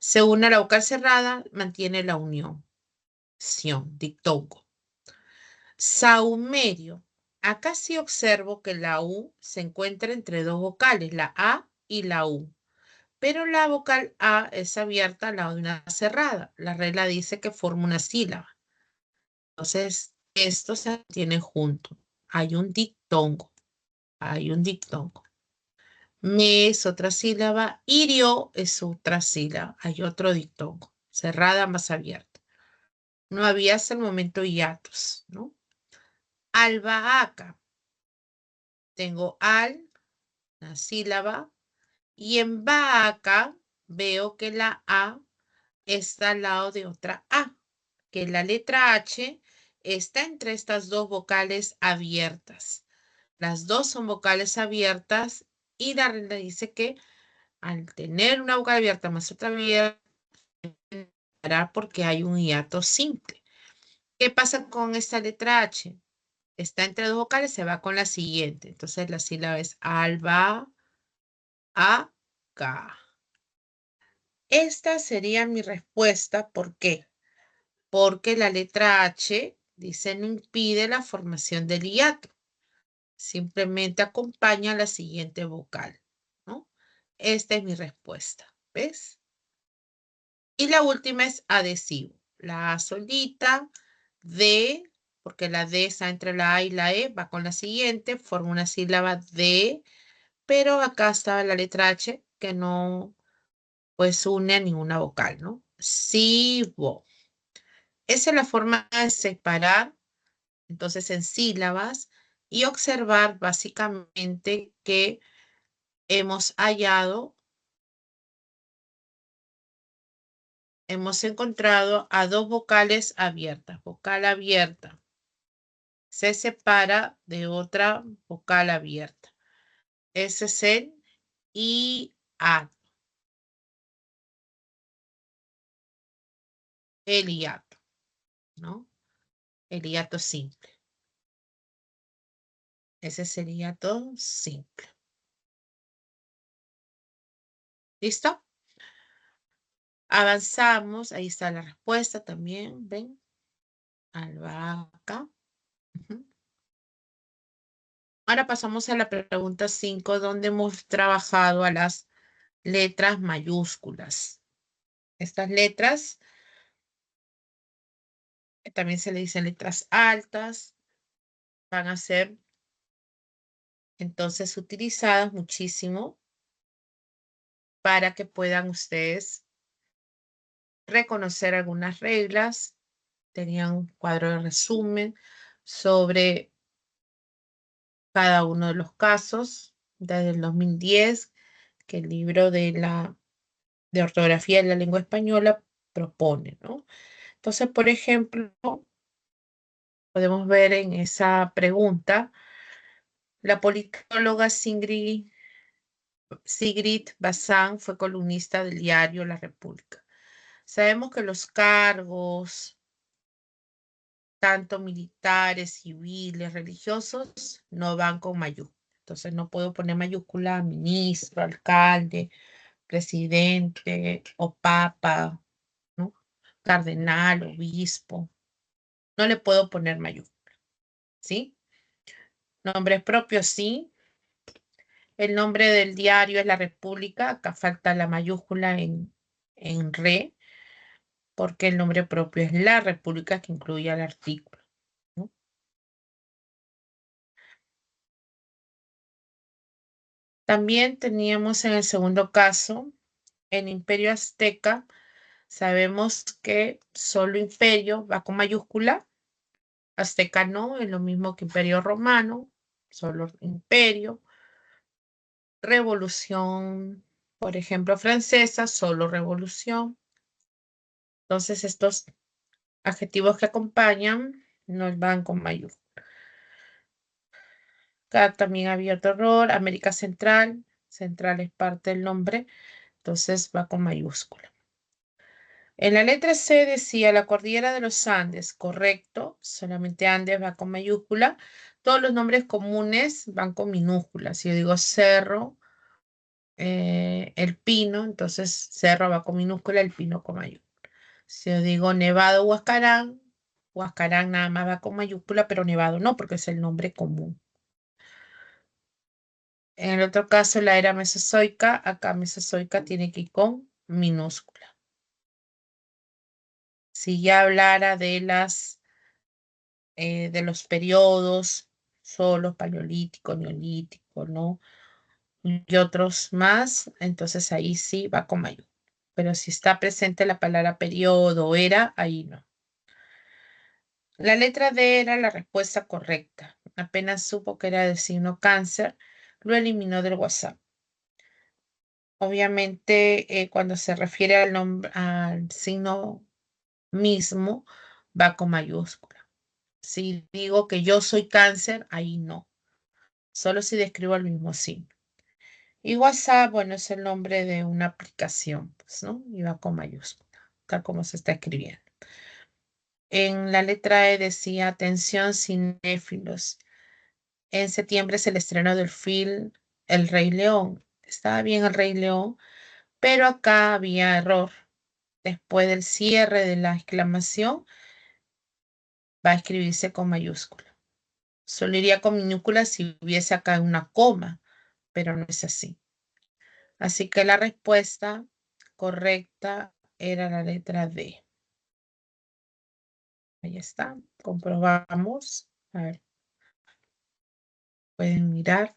Speaker 1: Se une a la vocal cerrada, mantiene la unión. Sion, dictongo. Saumerio. Acá sí observo que la U se encuentra entre dos vocales, la A y la U. Pero la vocal A es abierta al lado de una cerrada. La regla dice que forma una sílaba. Entonces, esto se mantiene junto. Hay un dictongo. Hay un dictongo. Me es otra sílaba. Irio es otra sílaba. Hay otro dictongo. Cerrada más abierta. No había hasta el momento hiatos, ¿no? Albahaca. Tengo al, una sílaba. Y en vaca veo que la A está al lado de otra A, que la letra H está entre estas dos vocales abiertas. Las dos son vocales abiertas y la regla dice que al tener una vocal abierta más otra abierta, porque hay un hiato simple. ¿Qué pasa con esta letra H? Está entre dos vocales, se va con la siguiente. Entonces la sílaba es alba, a, ca. Esta sería mi respuesta. ¿Por qué? Porque la letra H dice no impide la formación del hiato. Simplemente acompaña la siguiente vocal, ¿no? Esta es mi respuesta. ¿Ves? Y la última es adhesivo. La A solita, D, porque la D está entre la A y la E, va con la siguiente, forma una sílaba D, pero acá está la letra H que no pues une a ninguna vocal, ¿no? Sibo. Esa es la forma de separar entonces en sílabas y observar básicamente que hemos hallado, hemos encontrado a dos vocales abiertas. Vocal abierta se separa de otra vocal abierta. Ese es el hiato. El hiato, ¿no? El hiato simple. Ese sería todo simple. ¿Listo? Avanzamos. Ahí está la respuesta también. ¿Ven? Albahaca. Ujú. Ahora pasamos a la pregunta 5, donde hemos trabajado a las letras mayúsculas. Estas letras, también se le dicen letras altas, van a ser entonces utilizadas muchísimo para que puedan ustedes reconocer algunas reglas. Tenían un cuadro de resumen sobre cada uno de los casos desde el 2010, que el libro de ortografía de la lengua española propone, ¿no? Entonces, por ejemplo, podemos ver en esa pregunta, la politóloga Sigrid Bazán fue columnista del diario La República. Sabemos que los cargos, tanto militares, civiles, religiosos, no van con mayúsculas. Entonces no puedo poner mayúscula ministro, alcalde, presidente o papa, ¿no? Cardenal, obispo. No le puedo poner mayúscula, ¿sí? Nombres propios, sí. El nombre del diario es La República. Acá falta la mayúscula en re. porque el nombre propio es la república que incluye al artículo, ¿no? También teníamos en el segundo caso, en Imperio Azteca, sabemos que solo Imperio va con mayúscula, Azteca no, es lo mismo que Imperio Romano, solo Imperio. Revolución, por ejemplo, francesa, solo revolución. Entonces, estos adjetivos que acompañan nos van con mayúscula. Acá también había otro error, América Central, central es parte del nombre, entonces va con mayúscula. En la letra C decía la cordillera de los Andes, correcto, solamente Andes va con mayúscula. Todos los nombres comunes van con minúsculas. Si yo digo cerro, el pino, entonces cerro va con minúscula, el pino con mayúscula. Si yo digo Nevado Huascarán, Huascarán nada más va con mayúscula, pero Nevado no, porque es el nombre común. En el otro caso, la era mesozoica, acá mesozoica tiene que ir con minúscula. Si ya hablara de de los periodos, solo paleolítico, neolítico, ¿no? Y otros más, entonces ahí sí va con mayúscula. Pero si está presente la palabra periodo o era, ahí no. La letra D era la respuesta correcta. Apenas supo que era del signo cáncer, lo eliminó del WhatsApp. Obviamente, cuando se refiere al nombre, al signo mismo, va con mayúscula. Si digo que yo soy cáncer, ahí no. Solo si describo el mismo signo. Y WhatsApp, bueno, es el nombre de una aplicación, pues, ¿no? Y va con mayúscula, tal como se está escribiendo. En la letra E decía, atención cinéfilos. En septiembre es el estreno del film El Rey León. Estaba bien El Rey León, pero acá había error. Después del cierre de la exclamación, va a escribirse con mayúscula. Solo iría con minúscula si hubiese acá una coma, pero no es así. Así que la respuesta correcta era la letra D. Ahí está. Comprobamos. A ver, pueden mirar.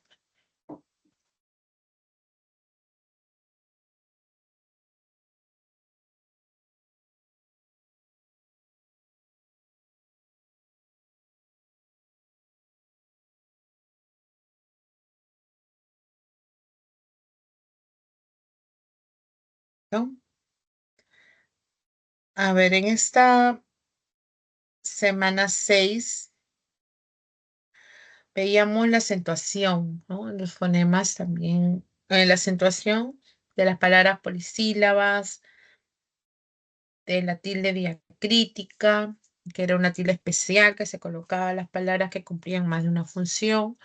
Speaker 1: ¿No? A ver, en esta semana 6 veíamos la acentuación, ¿no? Los fonemas también, la acentuación de las palabras polisílabas, de la tilde diacrítica, que era una tilde especial que se colocaba en las palabras que cumplían más de una función.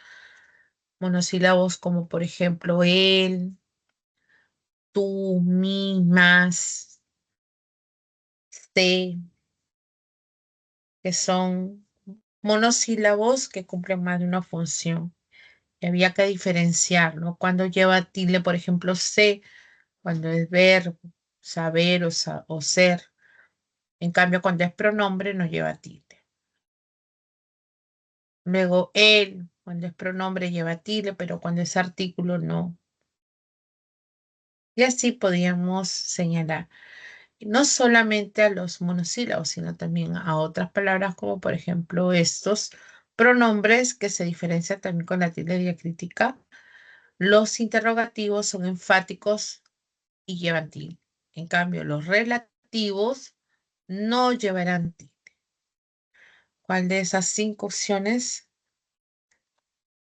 Speaker 1: Monosílabos como por ejemplo él, tú, mi, más, te, que son monosílabos que cumplen más de una función. Y había que diferenciar, ¿no? Cuando lleva tilde, por ejemplo, sé, cuando es ver, saber o ser. En cambio, cuando es pronombre, no lleva tilde. Luego, él, cuando es pronombre, lleva tilde, pero cuando es artículo, no. Y así podíamos señalar. No solamente a los monosílabos, sino también a otras palabras como por ejemplo estos pronombres que se diferencian también con la tilde diacrítica. Los interrogativos son enfáticos y llevan tilde. En cambio, los relativos no llevarán tilde. ¿Cuál de esas 5 opciones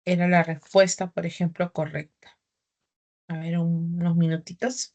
Speaker 1: era la respuesta, por ejemplo, correcta? A ver, unos minutitos.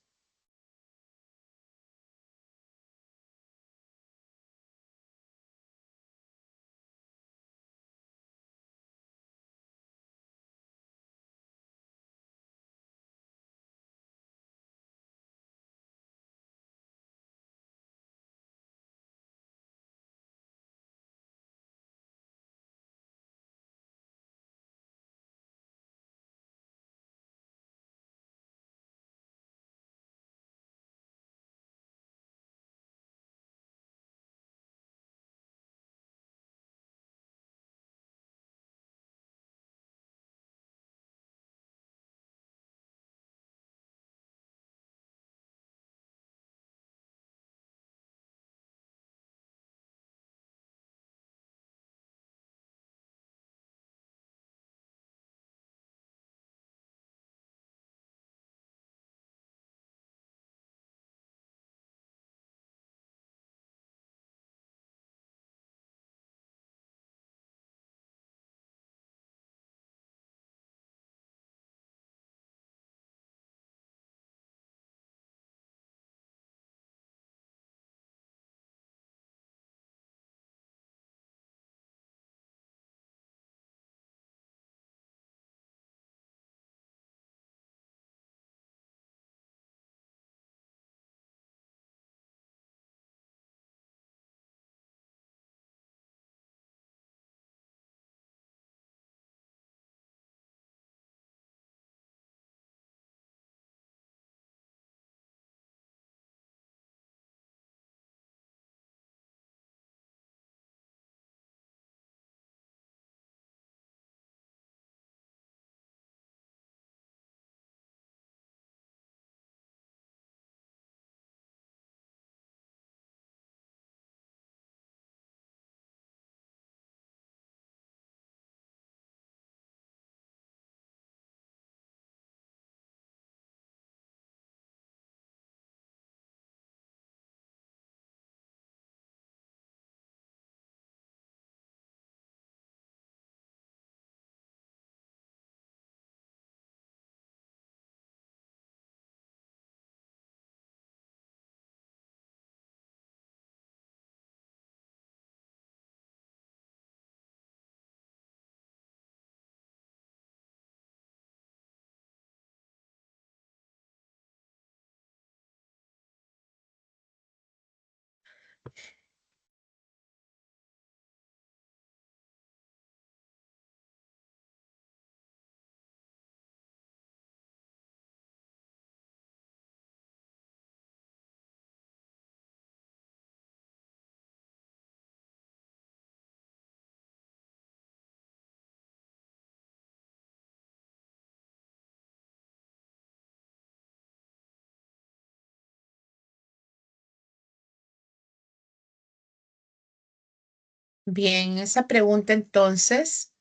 Speaker 1: Bien, esa pregunta entonces,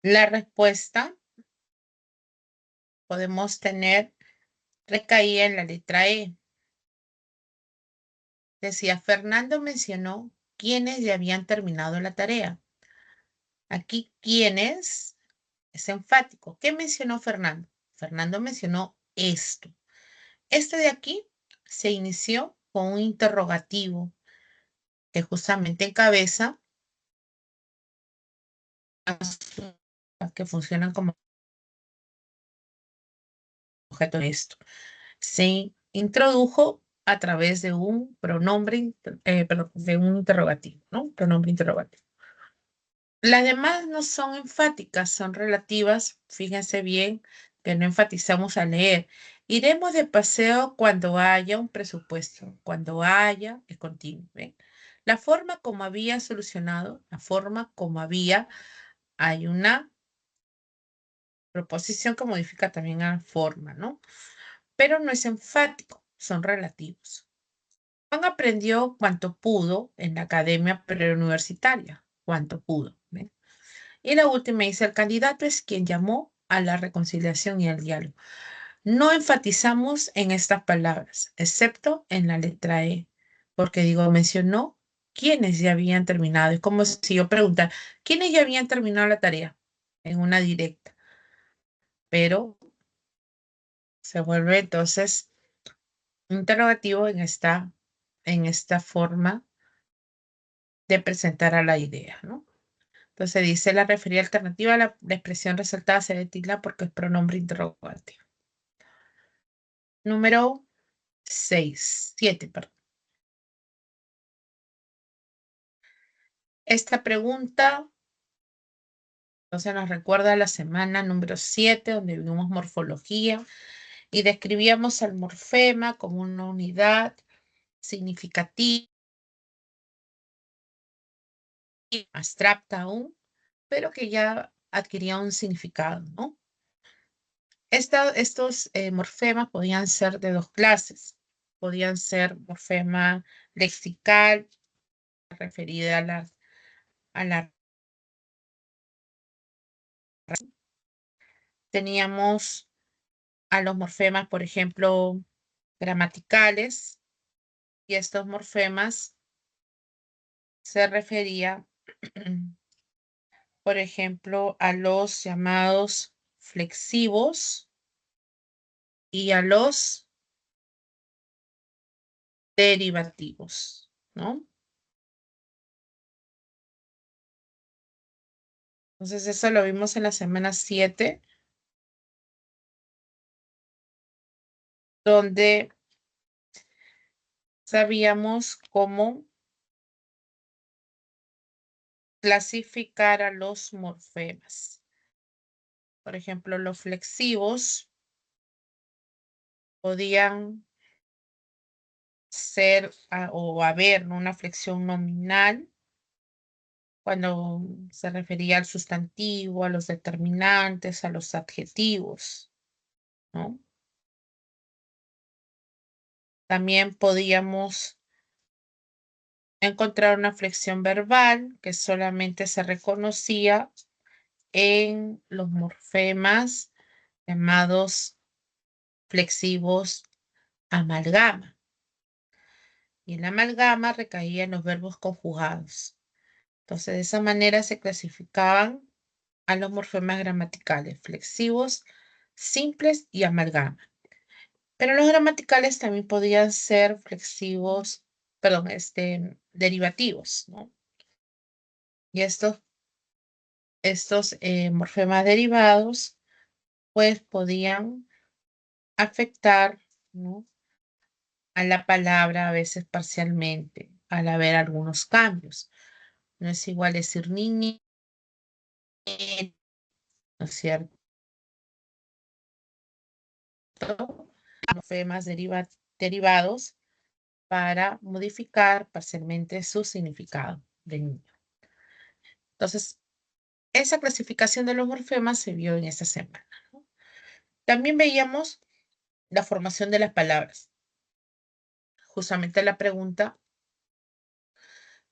Speaker 1: la respuesta podemos tener recaída en la letra E. Decía, Fernando mencionó quiénes ya habían terminado la tarea. Aquí, quiénes es enfático. ¿Qué mencionó Fernando? Fernando mencionó esto. Este de aquí se inició con un interrogativo que justamente encabeza que funcionan como objeto de esto. Se introdujo a través de un pronombre, perdón, de un interrogativo, ¿no? Pronombre interrogativo. Las demás no son enfáticas, son relativas. Fíjense bien que no enfatizamos al leer. Iremos de paseo cuando haya un presupuesto. Cuando haya, es continuo. ¿Ven? La forma como había solucionado, la forma como había, hay una proposición que modifica también a forma, ¿no? Pero no es enfático, son relativos. Juan aprendió cuanto pudo en la academia preuniversitaria, cuanto pudo. ¿Ven? Y la última dice, el candidato es quien llamó a la reconciliación y al diálogo. No enfatizamos en estas palabras, excepto en la letra E, porque digo, mencionó quienes ya habían terminado. Es como si yo preguntara, ¿quiénes ya habían terminado la tarea? En una directa. Pero se vuelve entonces interrogativo en esta forma de presentar a la idea, ¿no? Entonces dice la referida alternativa, la expresión resaltada se tilda porque es pronombre interrogativo. Número 7, perdón. Esta pregunta entonces nos recuerda a la semana número 7, donde vimos morfología y describíamos al morfema como una unidad significativa, abstracta aún, pero que ya adquiría un significado, ¿no? Estos morfemas podían ser de dos clases. Podían ser morfema lexical, referida a la teníamos a los morfemas, por ejemplo, gramaticales, y estos morfemas se refería, por ejemplo, a los llamados flexivos y a los derivativos, ¿no? Entonces eso lo vimos en la semana 7, donde sabíamos cómo clasificar a los morfemas. Por ejemplo, los flexivos podían ser o haber, ¿no?, una flexión nominal cuando se refería al sustantivo, a los determinantes, a los adjetivos, ¿no? También podíamos encontrar una flexión verbal que solamente se reconocía en los morfemas llamados flexivos amalgama. Y la amalgama recaía en los verbos conjugados. Entonces, de esa manera se clasificaban a los morfemas gramaticales, flexivos, simples y amalgama. Pero los gramaticales también podían ser flexivos, perdón, derivativos, ¿no? Y estos morfemas derivados, pues podían afectar, ¿no?, a la palabra a veces parcialmente, al haber algunos cambios. No es igual decir niña, ¿no es cierto? Morfemas derivados para modificar parcialmente su significado de niño. Entonces, esa clasificación de los morfemas se vio en esta semana, ¿no? También veíamos la formación de las palabras. Justamente la pregunta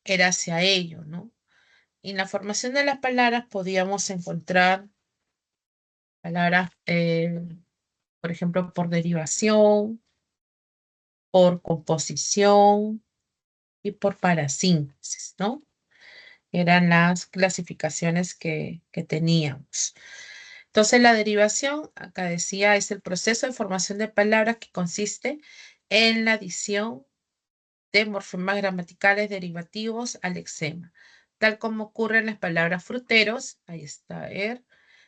Speaker 1: era hacia ello, ¿no? Y en la formación de las palabras podíamos encontrar palabras, por ejemplo, por derivación, por composición y por parasíntesis, ¿no? Eran las clasificaciones que teníamos. Entonces, la derivación, acá decía, es el proceso de formación de palabras que consiste en la adición de morfemas gramaticales derivativos al lexema, tal como ocurre en las palabras fruteros, ahí está,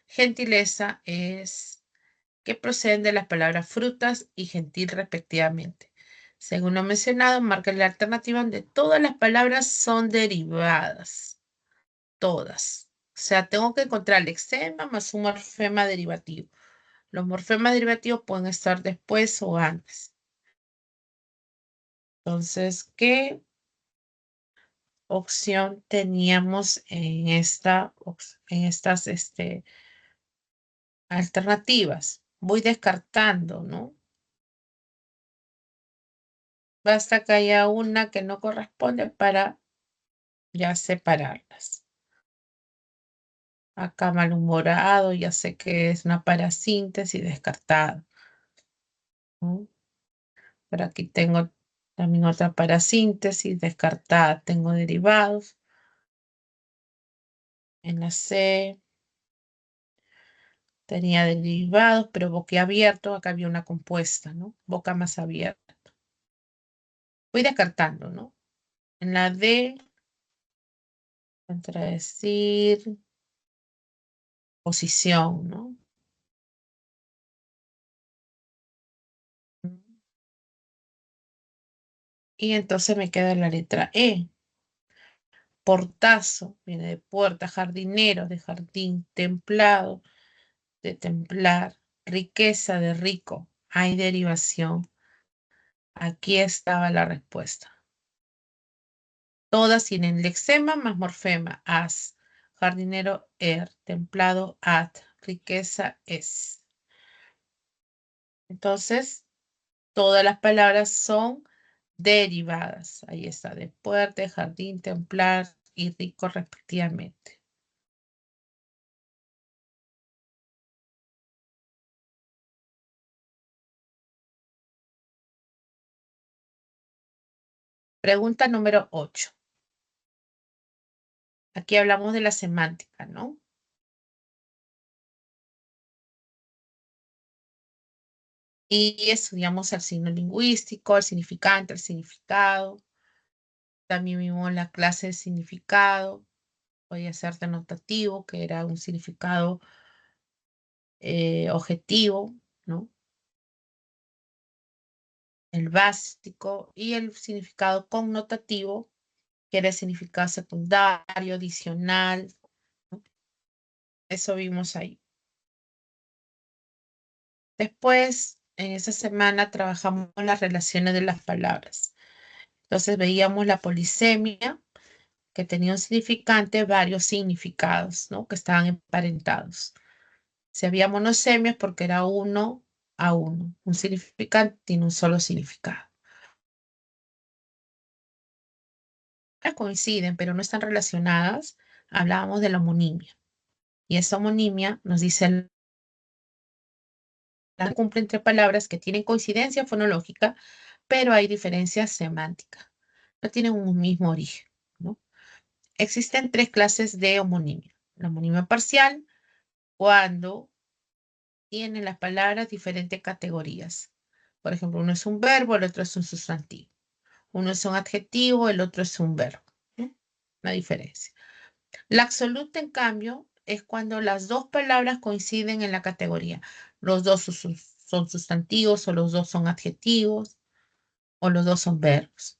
Speaker 1: gentileza es que proceden de las palabras frutas y gentil respectivamente. Según lo mencionado, marca la alternativa donde todas las palabras son derivadas. Todas. O sea, tengo que encontrar el lexema más un morfema derivativo. Los morfemas derivativos pueden estar después o antes. Entonces, ¿qué opción teníamos en estas alternativas? Voy descartando, ¿no? Basta que haya una que no corresponde para ya separarlas. Acá malhumorado, ya sé que es una parasíntesis descartada, ¿no? Pero aquí tengo también otra parasíntesis descartada. Tengo derivados. En la C tenía derivados, pero boquiabierto. Acá había una compuesta, ¿no? Boca más abierta. Voy descartando, ¿no? En la D, contradecir, posición, ¿no? Y entonces me queda la letra E. Portazo, viene de puerta, jardinero, de jardín, templado, de templar, riqueza, de rico. Hay derivación. Aquí estaba la respuesta. Todas tienen lexema más morfema. As, jardinero, templado, at, riqueza, es. Entonces, todas las palabras son derivadas. Ahí está, de puerta, jardín, templar y rico respectivamente. Pregunta número 8. Aquí hablamos de la semántica, ¿no? Y estudiamos el signo lingüístico, el significante, el significado. También vimos la clase de significado. Podía ser denotativo, que era un significado objetivo, ¿no? El básico y el significado connotativo, que era el significado secundario, adicional, ¿no? Eso vimos ahí. Después, en esa semana, trabajamos las relaciones de las palabras. Entonces veíamos la polisemia, que tenía un significante, varios significados, ¿no? Que estaban emparentados. Si había monosemias, porque era uno a uno. Un significante tiene un solo significado. Coinciden, pero no están relacionadas. Hablábamos de la homonimia. Y esa homonimia nos dice la cumple entre palabras que tienen coincidencia fonológica, pero hay diferencias semánticas. No tienen un mismo origen, ¿no? Existen tres clases de homonimia. La homonimia parcial, cuando tienen las palabras diferentes categorías. Por ejemplo, uno es un verbo, el otro es un sustantivo. Uno es un adjetivo, el otro es un verbo, ¿no? La diferencia. La absoluta, en cambio, es cuando las dos palabras coinciden en la categoría. Los dos son sustantivos, o los dos son adjetivos, o los dos son verbos.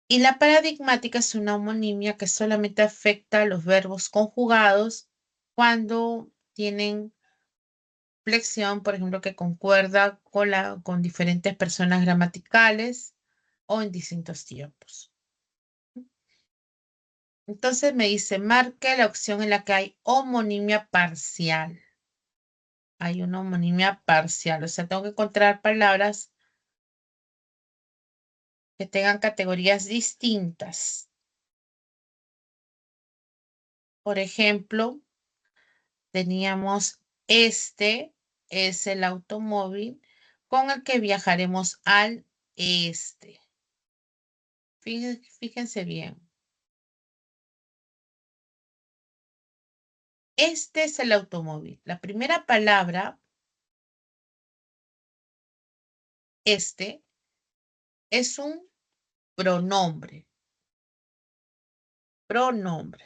Speaker 1: Y la paradigmática es una homonimia que solamente afecta a los verbos conjugados cuando tienen flexión, por ejemplo, que concuerda con diferentes personas gramaticales o en distintos tiempos. Entonces me dice, marque la opción en la que hay homonimia parcial. Hay una homonimia parcial, o sea, tengo que encontrar palabras que tengan categorías distintas. Por ejemplo, teníamos este es el automóvil con el que viajaremos al este. Fíjense bien. Este es el automóvil. La primera palabra, este, es un pronombre. Pronombre.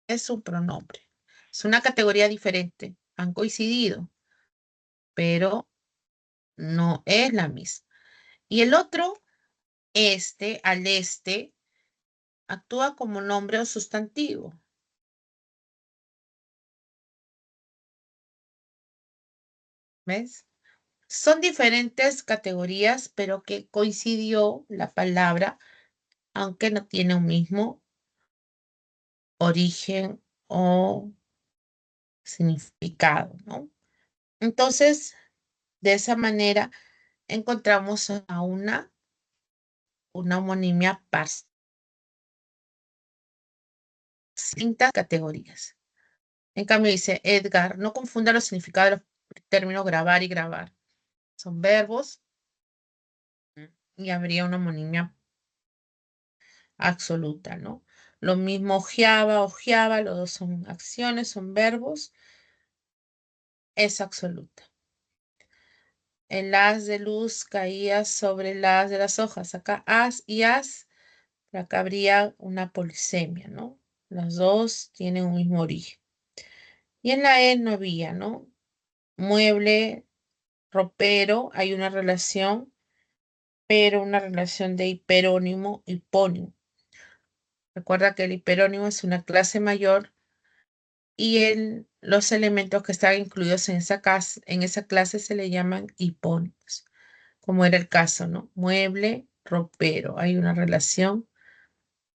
Speaker 1: Es un pronombre. Es una categoría diferente. Han coincidido, pero no es la misma. Y el otro, este, al este, actúa como nombre o sustantivo. ¿Ves? Son diferentes categorías, pero que coincidió la palabra, aunque no tiene un mismo origen o significado, ¿no? Entonces, de esa manera encontramos a una homonimia parcial, distintas categorías. En cambio, dice Edgar, no confunda los significados de los términos grabar y grabar. Son verbos y habría una homonimia absoluta, ¿no? Lo mismo ojeaba, ojeaba, los dos son acciones, son verbos, es absoluta. El haz de luz caía sobre el haz de las hojas. Acá haz y haz, pero acá habría una polisemia, ¿no? Las dos tienen un mismo origen. Y en la E no había, ¿no? Mueble, ropero, hay una relación, pero una relación de hiperónimo, hipónimo. Recuerda que el hiperónimo es una clase mayor y los elementos que están incluidos en esa clase se le llaman hipónimos, como era el caso, ¿no? Mueble, ropero. Hay una relación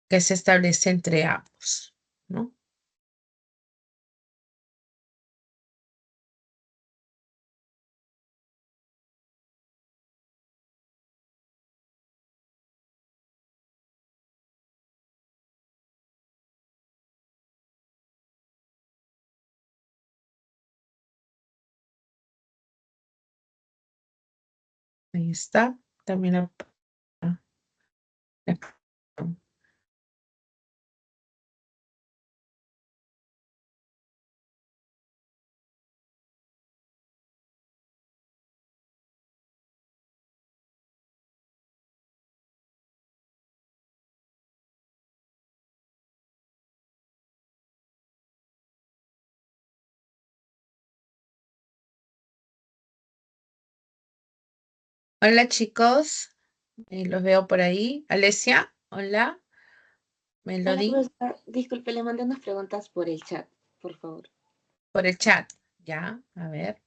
Speaker 1: que se establece entre ambos, ¿no? Ahí está. También ah, la- Hola chicos, los veo por ahí. Alesia, hola.
Speaker 3: Hola,
Speaker 1: Melody,
Speaker 3: profesor. Disculpe, le mandé unas preguntas por el chat, por favor.
Speaker 1: por el chat. Ya, a ver.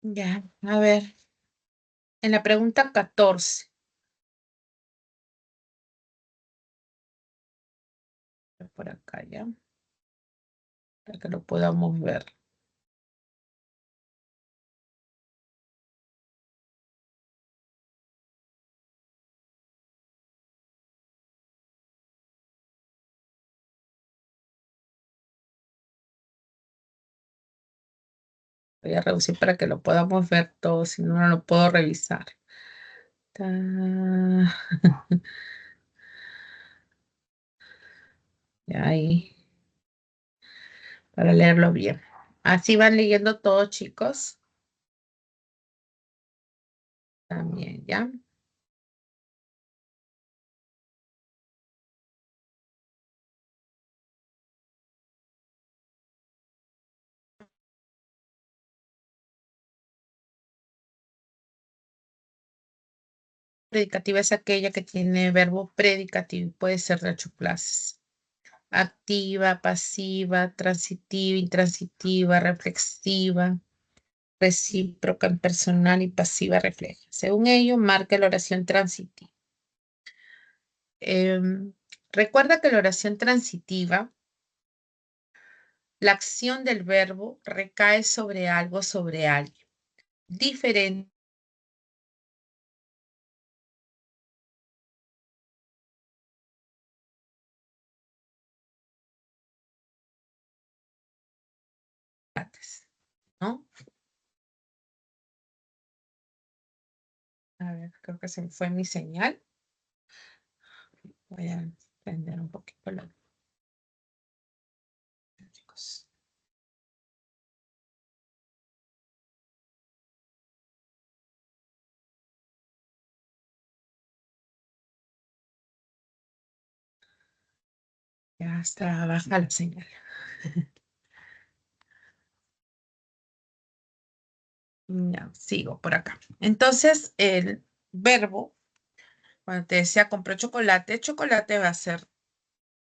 Speaker 1: Ya, a ver. En la pregunta 14. Por acá ya, para que lo podamos ver. Voy a reducir para que lo podamos ver todo, si no, no lo puedo revisar. Ya ahí, para leerlo bien. Así van leyendo todos, chicos. También, ¿ya? predicativa es aquella que tiene verbo predicativo. Puede ser de 8 clases. Activa, pasiva, transitiva, intransitiva, reflexiva, recíproca, impersonal y pasiva refleja. Según ello, marca la oración transitiva. Recuerda que la oración transitiva, la acción del verbo recae sobre algo, sobre alguien. Diferente. ¿No? A ver, creo que se me fue mi señal. Voy a prender un poquito la luz. Chicos. Ya está baja la señal. Ya, sigo por acá. Entonces, el verbo, cuando te decía compró chocolate, chocolate va a ser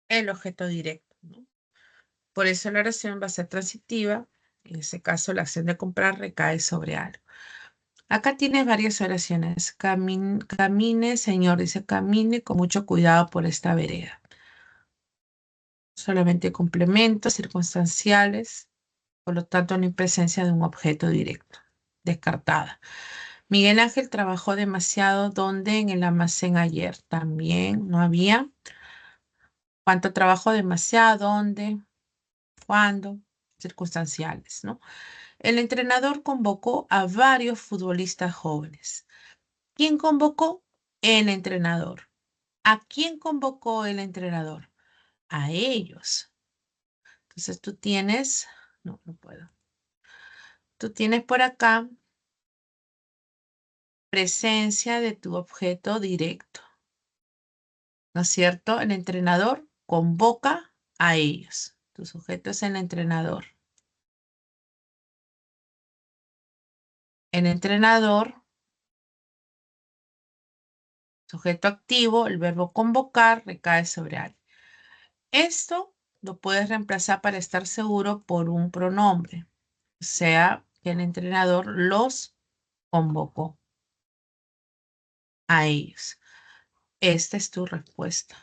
Speaker 1: el objeto directo, ¿no? Por eso la oración va a ser transitiva. En ese caso, la acción de comprar recae sobre algo. Acá tienes varias oraciones. Camine, Señor, dice, camine con mucho cuidado por esta vereda. Solamente complementos circunstanciales, por lo tanto no hay presencia de un objeto directo. Descartada. Miguel Ángel trabajó demasiado donde en el almacén ayer. También no había. ¿Cuánto trabajó demasiado? ¿Dónde? ¿Cuándo? Circunstanciales, ¿no? El entrenador convocó a varios futbolistas jóvenes. ¿Quién convocó? El entrenador. ¿A quién convocó el entrenador? A ellos. Entonces tú tienes, no puedo. Tú tienes por acá presencia de tu objeto directo. ¿No es cierto? El entrenador convoca a ellos. Tu sujeto es el entrenador. El entrenador, sujeto activo, el verbo convocar recae sobre alguien. Esto lo puedes reemplazar para estar seguro por un pronombre. O sea, que el entrenador los convocó a ellos. Esta es tu respuesta.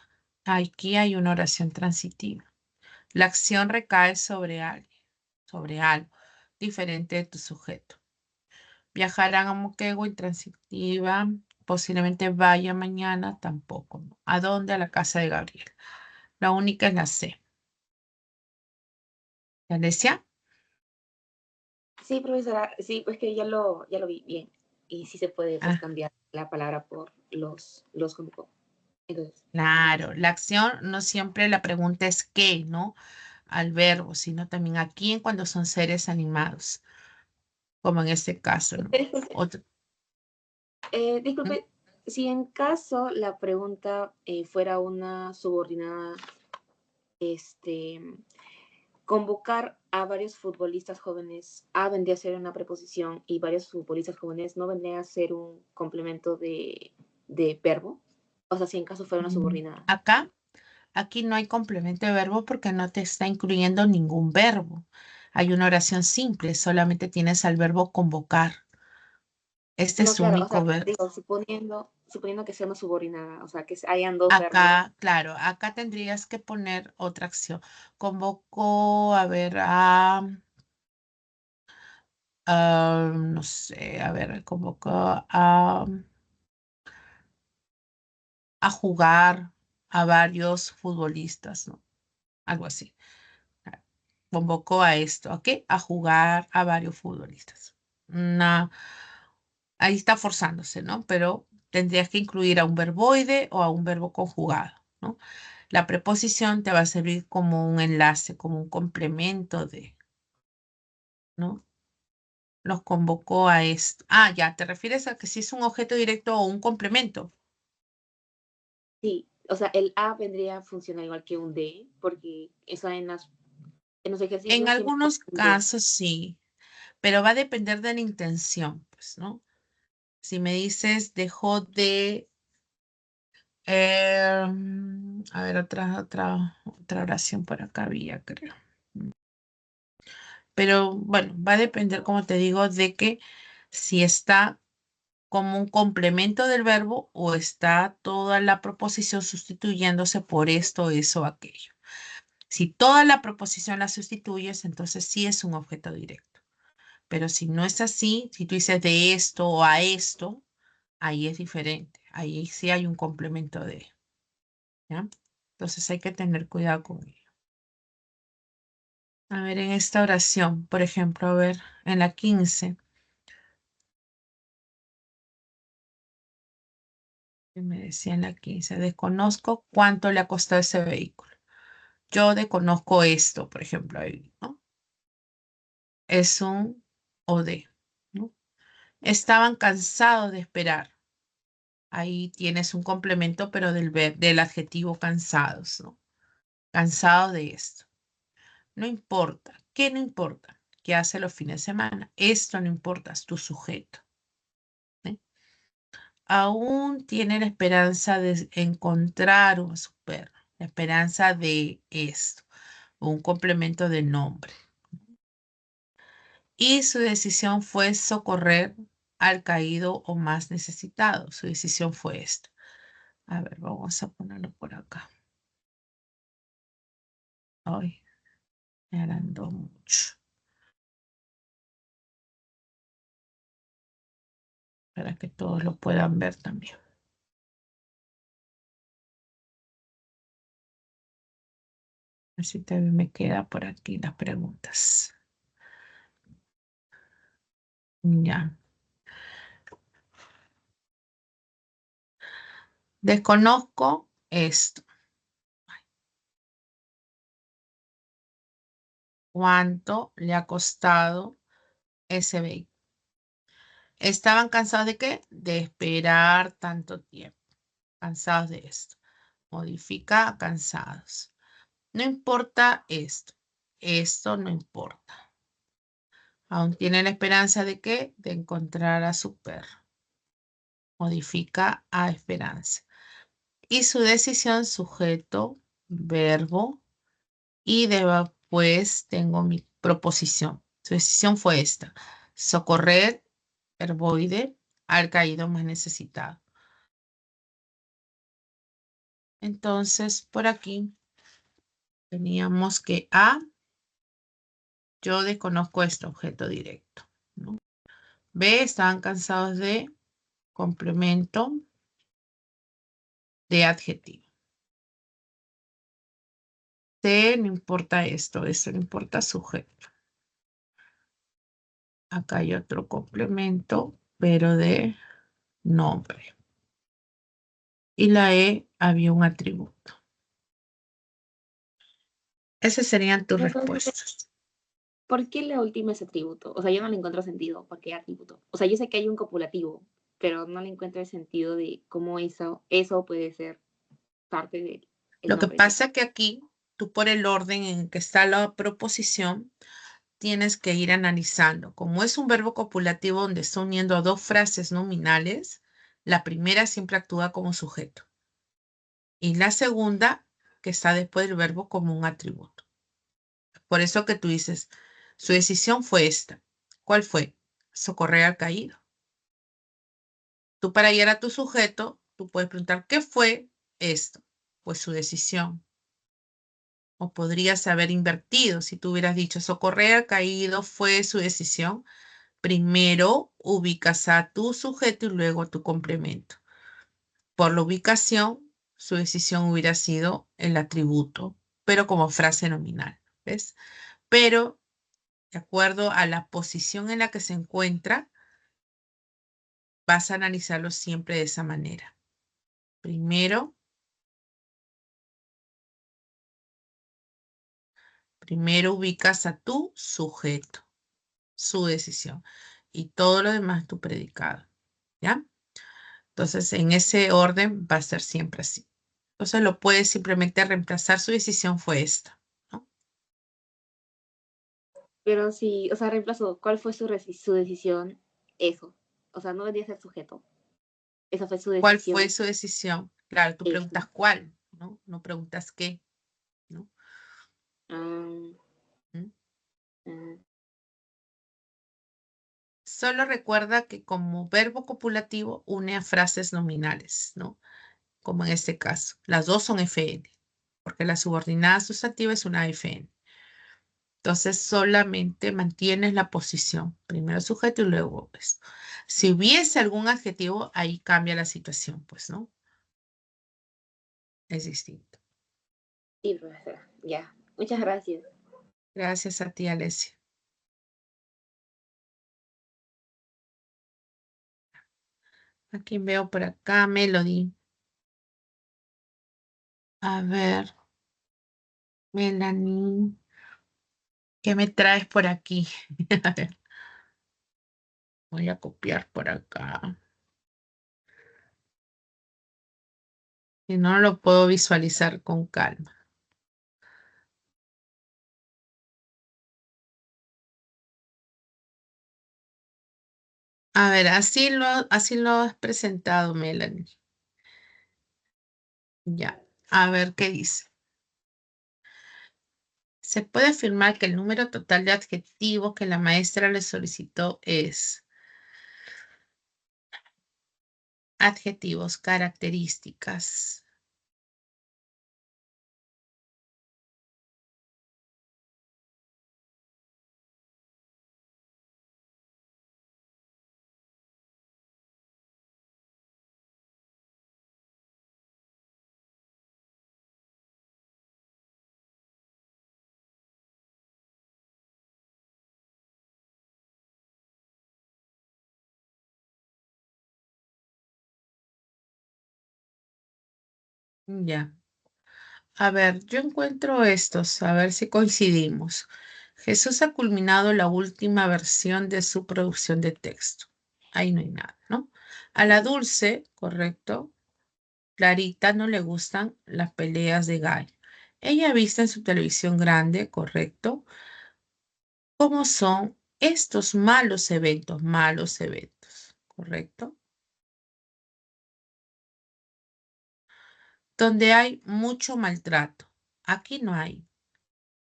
Speaker 1: Aquí hay una oración transitiva. La acción recae sobre alguien, sobre algo diferente de tu sujeto. Viajarán a Moquegua, intransitiva. Posiblemente vaya mañana, tampoco. ¿No? ¿A dónde? A la casa de Gabriel. La única es la C. ¿Alicia?
Speaker 3: Sí, profesora, sí, pues que ya lo vi bien. Y sí se puede pues,
Speaker 1: Ah,
Speaker 3: cambiar la palabra por los convocó. Entonces,
Speaker 1: claro. La acción no siempre la pregunta es qué, ¿no? Al verbo, sino también a quién cuando son seres animados, como en este caso, ¿no?
Speaker 3: disculpe,
Speaker 1: Otro, ¿Mm?
Speaker 3: disculpe, si en caso la pregunta fuera una subordinada, este, convocar a varios futbolistas jóvenes A vendría a ser una preposición y varios futbolistas jóvenes no vendría a ser un complemento de verbo. O sea, si en caso fuera una subordinada.
Speaker 1: Aquí no hay complemento de verbo porque no te está incluyendo ningún verbo. Hay una oración simple, solamente tienes al verbo convocar. Este es
Speaker 3: No,
Speaker 1: su
Speaker 3: claro, o
Speaker 1: único
Speaker 3: sea,
Speaker 1: verbo.
Speaker 3: digo, suponiendo que sea una subordinada, o sea, que hayan dos verbos.
Speaker 1: Acá, claro, acá tendrías que poner otra acción. Convocó, a ver, no sé, a ver, convocó a jugar a varios futbolistas, ¿no? Algo así. Convocó a esto, ¿ok? A jugar a varios futbolistas. No, ahí está forzándose, ¿no? Pero tendrías que incluir a un verboide o a un verbo conjugado, ¿no? La preposición te va a servir como un enlace, como un complemento de, ¿no? Los convocó a esto. Ah, ya, ¿te refieres a que si es un objeto directo o un complemento?
Speaker 3: Sí, o sea, el A vendría a funcionar igual que un D, porque eso en los
Speaker 1: En
Speaker 3: ejercicios siempre
Speaker 1: algunos
Speaker 3: un D.
Speaker 1: casos sí, pero va a depender de la intención, pues, ¿no? Si me dices dejó de A ver, otra oración por acá había, creo. Pero bueno, va a depender, como te digo, de que si está como un complemento del verbo o está toda la proposición sustituyéndose por esto, eso, aquello. Si toda la proposición la sustituyes, entonces sí es un objeto directo. Pero si no es así, si tú dices de esto o a esto, ahí es diferente. Ahí sí hay un complemento de, ¿ya? Entonces hay que tener cuidado con ello. A ver, en esta oración, por ejemplo, a ver, en la 15. Que me decía en la 15, desconozco cuánto le ha costado ese vehículo. Yo desconozco esto, por ejemplo, ahí, ¿no? Es un o de, ¿no? Estaban cansados de esperar. Ahí tienes un complemento, pero del adjetivo cansados, ¿no? Cansado de esto. No importa. ¿Qué no importa? ¿Qué hace los fines de semana? Esto no importa, es tu sujeto. ¿Sí? Aún tiene la esperanza de encontrar a su perro. La esperanza de esto. Un complemento de nombre. Y su decisión fue socorrer al caído o más necesitado. Su decisión fue esta. A ver, vamos a ponerlo por acá. Ay, me agrandó mucho. Para que todos lo puedan ver también. Así también me queda por aquí las preguntas. Ya. Desconozco esto. ¿Cuánto le ha costado ese vehículo? ¿Estaban cansados de qué? De esperar tanto tiempo. Cansados de esto. Modifica a cansados. No importa esto. Esto no importa. Aún tiene la esperanza de qué? De encontrar a su perro. Modifica a esperanza. Y su decisión, sujeto, verbo, y después tengo mi proposición. Su decisión fue esta: socorrer, verboide, al caído más necesitado. Entonces, por aquí teníamos que A, yo desconozco este objeto directo, ¿no? B, estaban cansados de complemento de adjetivo. C, no importa esto no importa sujeto. Acá hay otro complemento, pero de nombre. Y la E había un atributo. Esas serían tus respuestas.
Speaker 3: ¿Por qué la última es atributo? O sea, yo no le encuentro sentido. ¿Por qué atributo? O sea, yo sé que hay un copulativo, pero no le encuentro el sentido de cómo eso puede ser parte del
Speaker 1: Lo que
Speaker 3: nombre en sí.
Speaker 1: pasa es que aquí, tú por el orden en que está la proposición, tienes que ir analizando. Como es un verbo copulativo donde está uniendo a dos frases nominales, la primera siempre actúa como sujeto. Y la segunda, que está después del verbo, como un atributo. Por eso que tú dices, su decisión fue esta. ¿Cuál fue? Socorrer al caído. Tú para llegar a tu sujeto, tú puedes preguntar, ¿qué fue esto? Pues su decisión. O podrías haber invertido si tú hubieras dicho, socorrer al caído fue su decisión. Primero ubicas a tu sujeto y luego a tu complemento. Por la ubicación, su decisión hubiera sido el atributo, pero como frase nominal, ¿ves? Pero de acuerdo a la posición en la que se encuentra, vas a analizarlo siempre de esa manera. Primero ubicas a tu sujeto, su decisión, y todo lo demás tu predicado, ¿ya? Entonces, en ese orden va a ser siempre así. Entonces, lo puedes simplemente reemplazar. Su decisión fue esta, ¿no?
Speaker 3: Pero sí, o sea, reemplazo, ¿cuál fue su decisión? Eso. O sea, no debería ser sujeto. Esa fue su
Speaker 1: ¿Cuál fue
Speaker 3: decisión.
Speaker 1: su decisión? Claro, tú
Speaker 3: Sí.
Speaker 1: preguntas cuál, ¿no? No preguntas qué, ¿no?
Speaker 3: Ah,
Speaker 1: ¿Mm?
Speaker 3: ah,
Speaker 1: Solo recuerda que como verbo copulativo une a frases nominales, ¿no? Como en este caso. Las dos son FN, porque la subordinada sustantiva es una FN. Entonces solamente mantienes la posición. Primero sujeto y luego pues. Si hubiese algún adjetivo, ahí cambia la situación, pues, ¿no? Es distinto.
Speaker 3: sí, profesora. Ya. Muchas gracias.
Speaker 1: Gracias a ti, Alessia. ¿A quién veo por acá? Melody. A ver, Melanie. ¿Qué me traes por aquí? A ver, voy a copiar por acá. Si no lo puedo visualizar con calma. A ver, así lo has presentado, Melanie. Ya, a ver qué dice. Se puede afirmar que el número total de adjetivos que la maestra le solicitó es adjetivos, características. Ya. A ver, yo encuentro estos, a ver si coincidimos. Jesús ha culminado la última versión de su producción de texto. Ahí no hay nada, ¿no? A la Dulce, correcto. Clarita no le gustan las peleas de gallo. Ella ha visto en su televisión grande, correcto, cómo son estos malos eventos, correcto, donde hay mucho maltrato. Aquí no hay.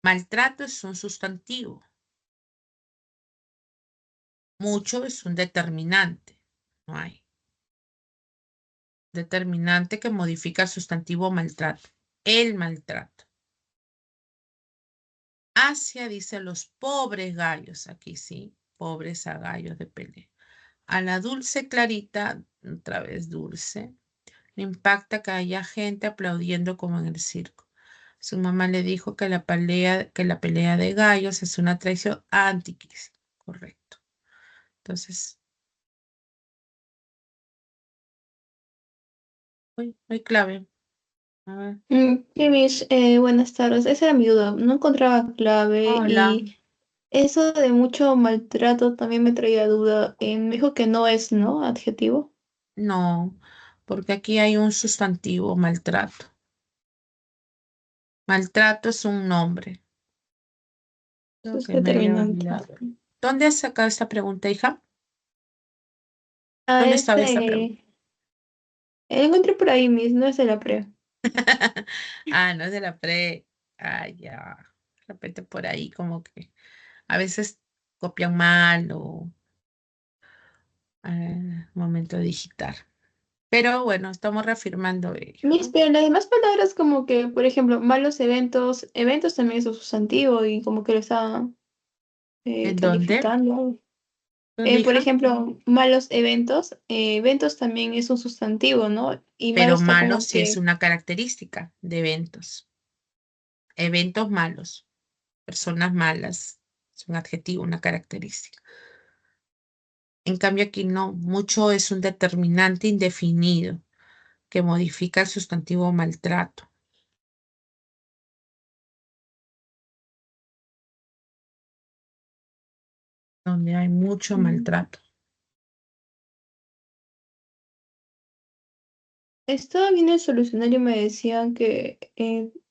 Speaker 1: Maltrato es un sustantivo. Mucho es un determinante. No hay. Determinante que modifica el sustantivo maltrato. El maltrato. Asia dice los pobres gallos. Aquí sí, pobres a gallos de pelea. A la Dulce Clarita, otra vez Dulce, le impacta que haya gente aplaudiendo como en el circo. Su mamá le dijo que la pelea de gallos es una traición anticristo. Correcto. Entonces, muy clave. A ver.
Speaker 2: Sí, Miss, buenas tardes. Esa era mi duda. No encontraba clave
Speaker 1: Hola.
Speaker 2: y eso de mucho maltrato también me traía duda. Me dijo que no es, ¿no? Adjetivo.
Speaker 1: No, porque aquí hay un sustantivo, maltrato. Maltrato es un nombre.
Speaker 2: Eso
Speaker 1: Creo
Speaker 2: es
Speaker 1: que me había
Speaker 2: determinante.
Speaker 1: olvidado. ¿Dónde has sacado esta pregunta, hija?
Speaker 2: Ah,
Speaker 1: ¿Dónde estaba esta pregunta?
Speaker 2: lo encontré por ahí, Miss, no es de la pre.
Speaker 1: Ah, no es de la pre. Ah, ya. De repente por ahí como que a veces copian mal o momento de digitar. Pero bueno, estamos reafirmando ello,
Speaker 2: Miss,
Speaker 1: ¿no?
Speaker 2: pero las demás palabras como que, por ejemplo, malos eventos, eventos también es un sustantivo y como que lo está
Speaker 1: ¿En dónde?
Speaker 2: calificando.
Speaker 1: ¿Dónde,
Speaker 2: Por
Speaker 1: hija?
Speaker 2: ejemplo, malos eventos, eventos también es un sustantivo, ¿no? Y malo
Speaker 1: Pero
Speaker 2: está
Speaker 1: malo
Speaker 2: como
Speaker 1: sí es
Speaker 2: que,
Speaker 1: una característica de eventos. Eventos malos, personas malas, es un adjetivo, una característica. En cambio aquí no, mucho es un determinante indefinido que modifica el sustantivo maltrato, donde hay mucho
Speaker 2: mm,
Speaker 1: maltrato.
Speaker 2: estaba viendo el solucionario y me decían que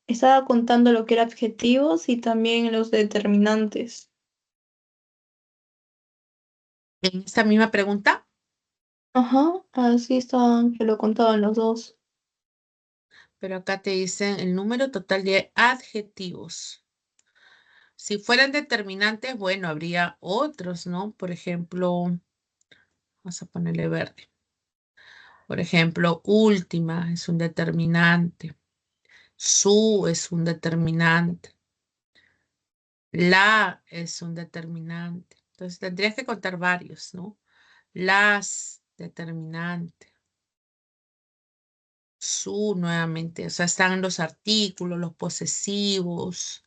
Speaker 2: estaba contando lo que era adjetivos y también los determinantes.
Speaker 1: En esta misma pregunta,
Speaker 2: Ajá, así estaban, que lo contaban los dos.
Speaker 1: pero acá te dicen el número total de adjetivos. Si fueran determinantes, bueno, habría otros, ¿no? Por ejemplo, vamos a ponerle verde. Por ejemplo, última es un determinante. Su es un determinante. La es un determinante. Entonces tendrías que contar varios, ¿no? Las, determinante. Su nuevamente. O sea, están los artículos, los posesivos.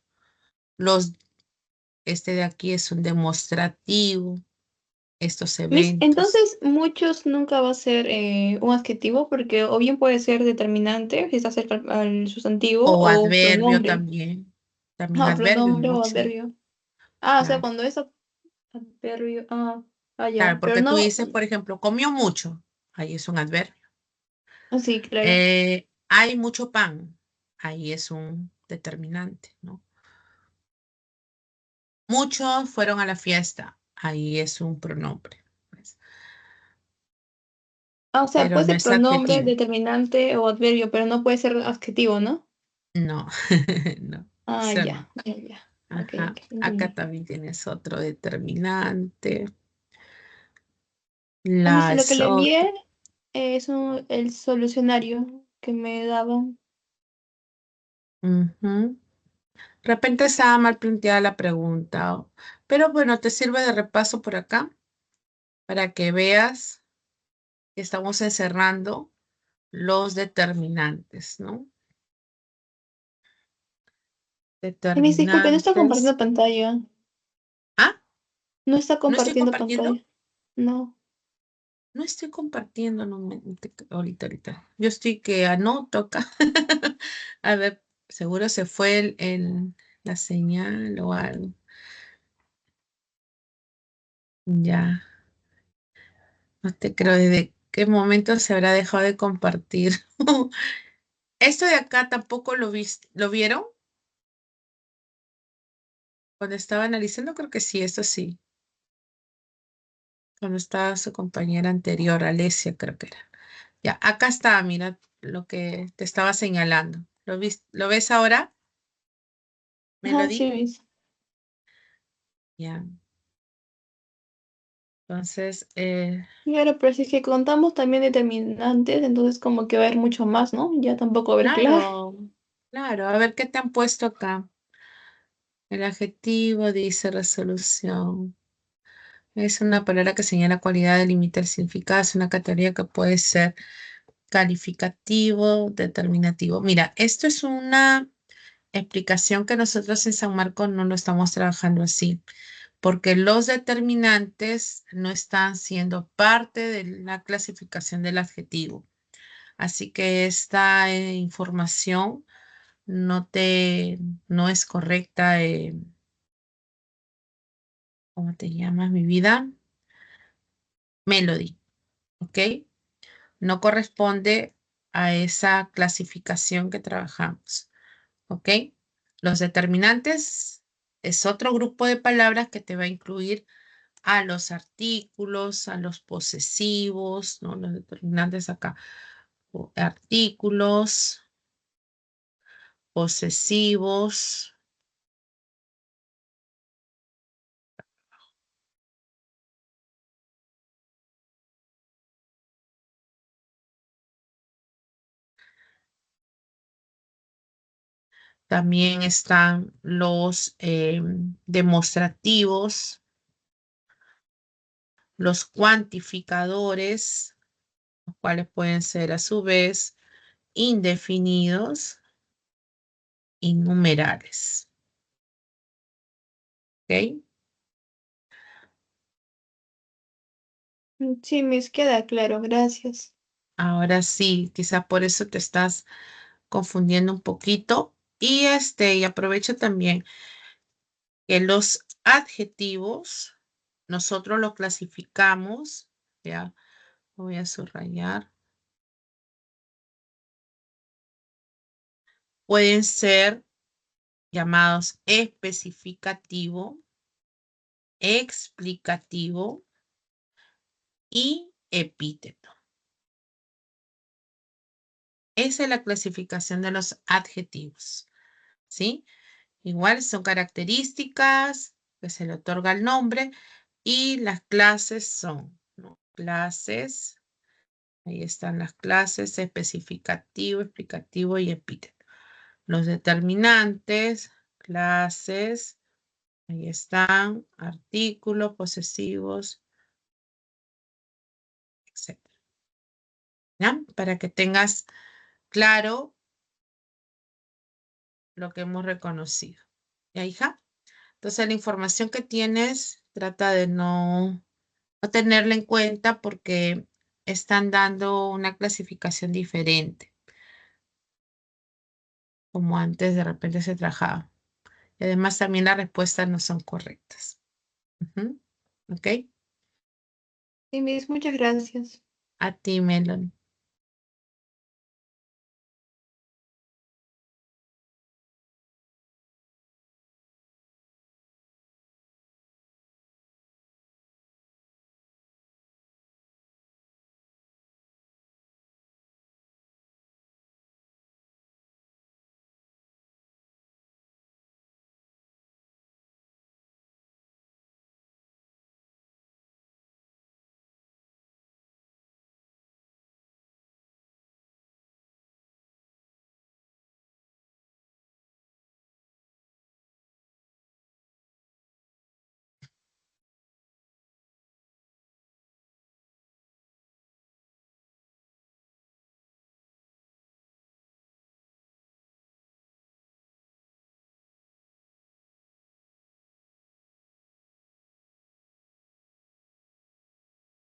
Speaker 1: Este de aquí es un demostrativo. Estos
Speaker 2: Miss,
Speaker 1: eventos.
Speaker 2: entonces muchos nunca va a ser un adjetivo porque o bien puede ser determinante si está cerca al sustantivo
Speaker 1: O
Speaker 2: o
Speaker 1: adverbio
Speaker 2: pronombre.
Speaker 1: también. También
Speaker 2: Ah,
Speaker 1: adverbio
Speaker 2: pronombre o
Speaker 1: mucho.
Speaker 2: adverbio. Ah, o sea,
Speaker 1: Claro.
Speaker 2: cuando es adverbio.
Speaker 1: Claro,
Speaker 2: Ya. Pero
Speaker 1: porque tú
Speaker 2: no.
Speaker 1: dices, por ejemplo, comió mucho. Ahí es un adverbio.
Speaker 2: Sí, claro.
Speaker 1: Hay mucho pan. Ahí es un determinante, ¿no? Muchos fueron a la fiesta. Ahí es un pronombre, pues.
Speaker 2: Ah, o sea,
Speaker 1: Pero
Speaker 2: puede
Speaker 1: no
Speaker 2: ser
Speaker 1: es
Speaker 2: pronombre,
Speaker 1: adjetivo.
Speaker 2: determinante o adverbio, pero no puede ser adjetivo, ¿no?
Speaker 1: No, no.
Speaker 2: Ah,
Speaker 1: Eso no.
Speaker 2: ya, ya, ya. Ok,
Speaker 1: Ajá.
Speaker 2: ok,
Speaker 1: Acá
Speaker 2: entendí.
Speaker 1: también tienes otro determinante.
Speaker 2: A mí sí lo que
Speaker 1: Las
Speaker 2: le
Speaker 1: otras.
Speaker 2: envié es el solucionario que me daban.
Speaker 1: Ujú. De repente estaba mal planteada la pregunta. Pero bueno, te sirve de repaso por acá para que veas que estamos encerrando los determinantes, ¿no?
Speaker 2: Miss, disculpe, no está
Speaker 1: Determinantes.
Speaker 2: compartiendo pantalla.
Speaker 1: Ah,
Speaker 2: No está
Speaker 1: ¿no estoy
Speaker 2: compartiendo
Speaker 1: compartiendo?
Speaker 2: pantalla. No.
Speaker 1: No estoy compartiendo, no ahorita. Yo estoy que anoto acá. A ver, seguro se fue la señal o algo. Ya, no te creo desde qué momento se habrá dejado de compartir. Esto de acá tampoco ¿lo vieron? Cuando estaba analizando, creo que sí, esto sí. Cuando estaba su compañera anterior, Alesia, creo que era. Ya, acá está, mira lo que te estaba señalando. ¿Lo ves ahora,
Speaker 2: Ajá, sí,
Speaker 1: Melody?
Speaker 2: Miss.
Speaker 1: Ya. Entonces,
Speaker 2: Claro, pero si es que contamos también determinantes, entonces como que va a haber mucho más, ¿no? Ya tampoco va a haber clave.
Speaker 1: claro, claro. A ver qué te han puesto acá. El adjetivo dice resolución. Es una palabra que señala cualidad, delimita el significado. Es una categoría que puede ser calificativo, determinativo. Mira, esto es una explicación que nosotros en San Marcos no lo estamos trabajando así, porque los determinantes no están siendo parte de la clasificación del adjetivo. Así que esta información no no es correcta. ¿Cómo te llamas, mi vida? Melody, ¿ok? No corresponde a esa clasificación que trabajamos, ¿ok? Los determinantes es otro grupo de palabras que te va a incluir a los artículos, a los posesivos, ¿no? Los determinantes acá. Artículos, posesivos. También están los demostrativos, los cuantificadores, los cuales pueden ser a su vez indefinidos y numerales. ¿Ok?
Speaker 2: Sí, Miss, queda claro, gracias.
Speaker 1: Ahora sí, quizá por eso te estás confundiendo un poquito. Y aprovecho también que los adjetivos nosotros los clasificamos, ya, voy a subrayar, pueden ser llamados especificativo, explicativo y epíteto. Esa es la clasificación de los adjetivos, ¿sí? Igual son características que se le otorga el nombre y las clases son, ¿no? Clases, ahí están las clases, especificativo, explicativo y epíteto. Los determinantes, clases, ahí están, artículos, posesivos, etc. ¿Ya? Para que tengas claro lo que hemos reconocido. ¿Ya, hija? Entonces, la información que tienes, trata de no tenerla en cuenta porque están dando una clasificación diferente, como antes de repente se trabajaba. Y además también las respuestas no son correctas. Ujú. ¿Ok?
Speaker 2: Sí, Miss, muchas gracias.
Speaker 1: A ti, Melon.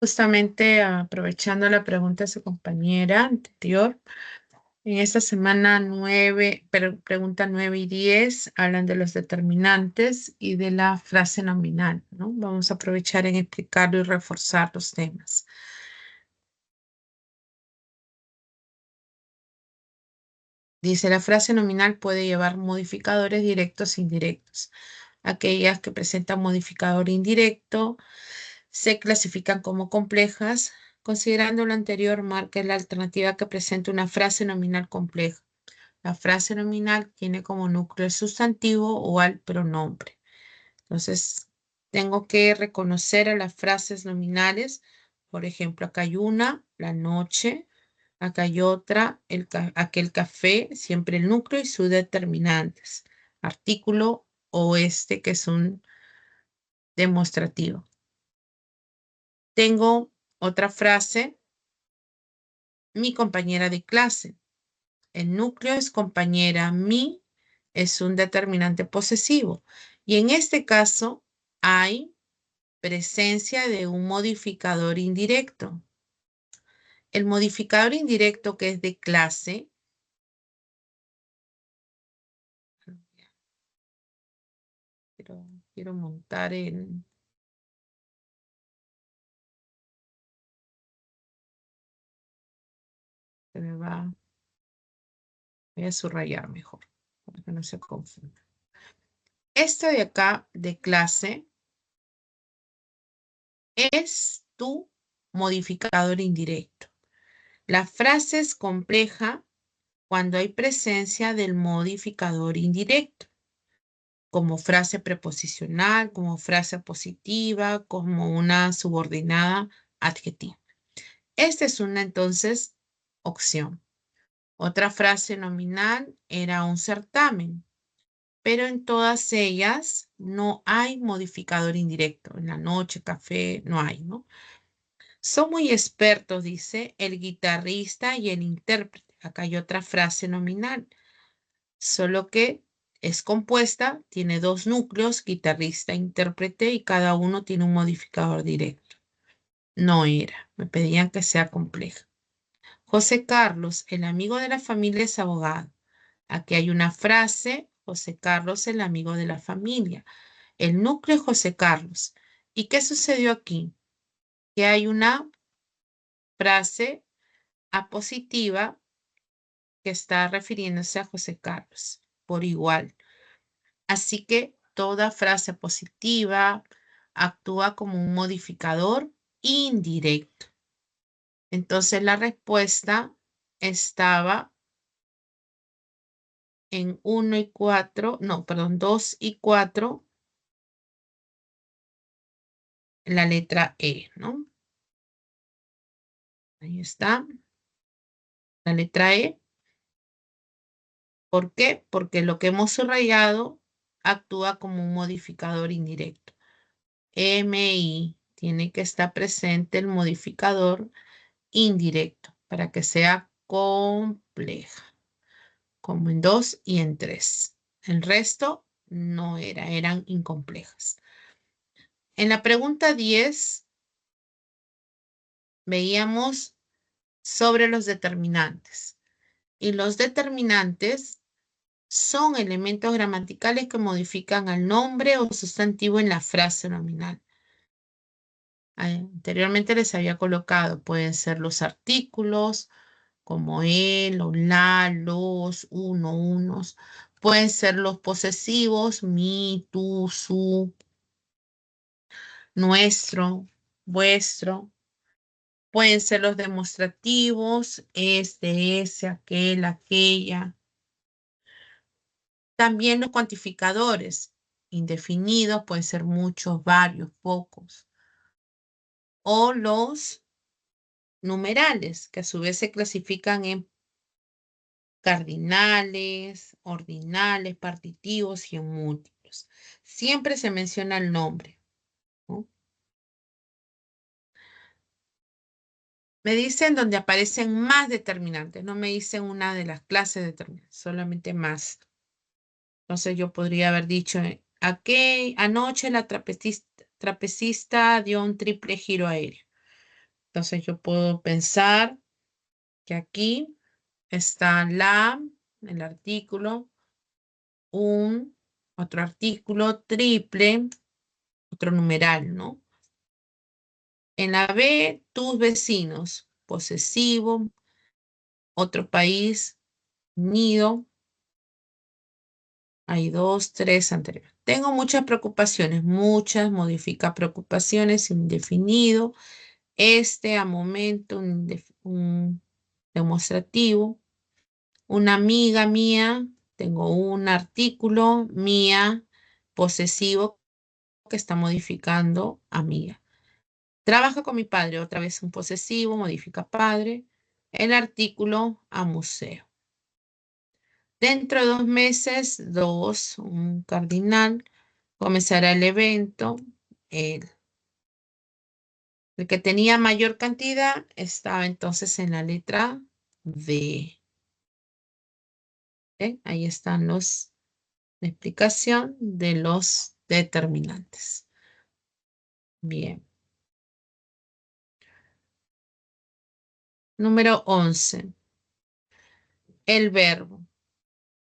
Speaker 1: Justamente aprovechando la pregunta de su compañera anterior, en esta semana 9, pregunta 9 y 10 hablan de los determinantes y de la frase nominal, ¿no? Vamos a aprovechar en explicarlo y reforzar los temas. Dice, la frase nominal puede llevar modificadores directos e indirectos. Aquellas que presentan modificador indirecto se clasifican como complejas. Considerando lo anterior, marque la alternativa que presenta una frase nominal compleja. La frase nominal tiene como núcleo el sustantivo o al pronombre. Entonces, tengo que reconocer a las frases nominales. Por ejemplo, acá hay una, la noche. Acá hay otra, aquel café, siempre el núcleo y sus determinantes. Artículo o este que es un demostrativo. Tengo otra frase, mi compañera de clase. El núcleo es compañera, mi es un determinante posesivo. Y en este caso hay presencia de un modificador indirecto. El modificador indirecto que es de clase, quiero montar el... Se me va, voy a subrayar mejor, para que no se confunda. Este de acá, de clase, es tu modificador indirecto. La frase es compleja cuando hay presencia del modificador indirecto, como frase preposicional, como frase positiva, como una subordinada adjetiva. Esta es una, entonces, opción. Otra frase nominal era un certamen, pero en todas ellas no hay modificador indirecto. En la noche, café, no hay, ¿no? Son muy expertos, dice el guitarrista y el intérprete. Acá hay otra frase nominal, solo que es compuesta, tiene dos núcleos, guitarrista e intérprete, y cada uno tiene un modificador directo. No era, me pedían que sea compleja. José Carlos, el amigo de la familia, es abogado. Aquí hay una frase, José Carlos, el amigo de la familia. El núcleo es José Carlos. ¿Y qué sucedió aquí? Que hay una frase apositiva que está refiriéndose a José Carlos por igual. Así que toda frase positiva actúa como un modificador indirecto. Entonces la respuesta estaba en 1 y 4, no, perdón, 2 y 4, la letra E, ¿no? Ahí está, la letra E. ¿Por qué? Porque lo que hemos subrayado actúa como un modificador indirecto. MI tiene que estar presente el modificador indirecto para que sea compleja, como en 2 y en 3. El resto no eran incomplejas. En la pregunta 10 veíamos sobre los determinantes. Y los determinantes son elementos gramaticales que modifican al nombre o sustantivo en la frase nominal. Anteriormente les había colocado, pueden ser los artículos, como él, o la, los, uno, unos. Pueden ser los posesivos, mi, tú, su, nuestro, vuestro. Pueden ser los demostrativos, este, ese, aquel, aquella. También los cuantificadores, indefinidos, pueden ser muchos, varios, pocos. O los numerales, que a su vez se clasifican en cardinales, ordinales, partitivos y en múltiplos. Siempre se menciona el nombre, ¿no? Me dicen donde aparecen más determinantes, no me dicen una de las clases determinantes, solamente más. Entonces yo podría haber dicho, anoche la trapecista dio un triple giro aéreo. Entonces yo puedo pensar que aquí está el artículo, otro artículo, triple, otro numeral, ¿no? En la B, tus vecinos, posesivo, otro país, nido. Hay 2, 3 anteriores. Tengo muchas preocupaciones, muchas, modifica preocupaciones, indefinido. A momento, un demostrativo. Una amiga mía, tengo un artículo, mía, posesivo, que está modificando amiga. Trabaja con mi padre, otra vez un posesivo, modifica padre. El artículo a museo. Dentro de 2 meses, un cardinal, comenzará el evento. El que tenía mayor cantidad estaba entonces en la letra D. Ahí están la explicación de los determinantes. Bien. Número 11. El verbo.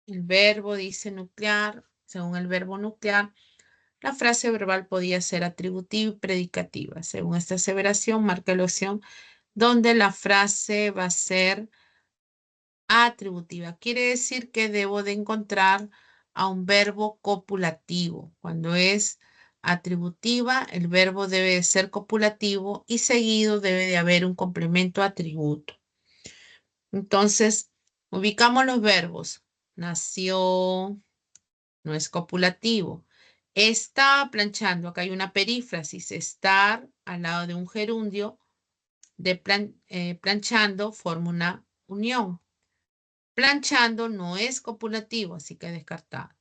Speaker 1: El verbo dice nuclear. Según el verbo nuclear, la frase verbal podía ser atributiva y predicativa. Según esta aseveración, marca la opción donde la frase va a ser atributiva. Quiere decir que debo de encontrar a un verbo copulativo. Cuando es atributiva, el verbo debe de ser copulativo y seguido debe de haber un complemento atributo. Entonces, ubicamos los verbos. Nació, no es copulativo. Está planchando, acá hay una perífrasis. Estar al lado de un gerundio de planchando forma una unión. Planchando no es copulativo, así que descartado.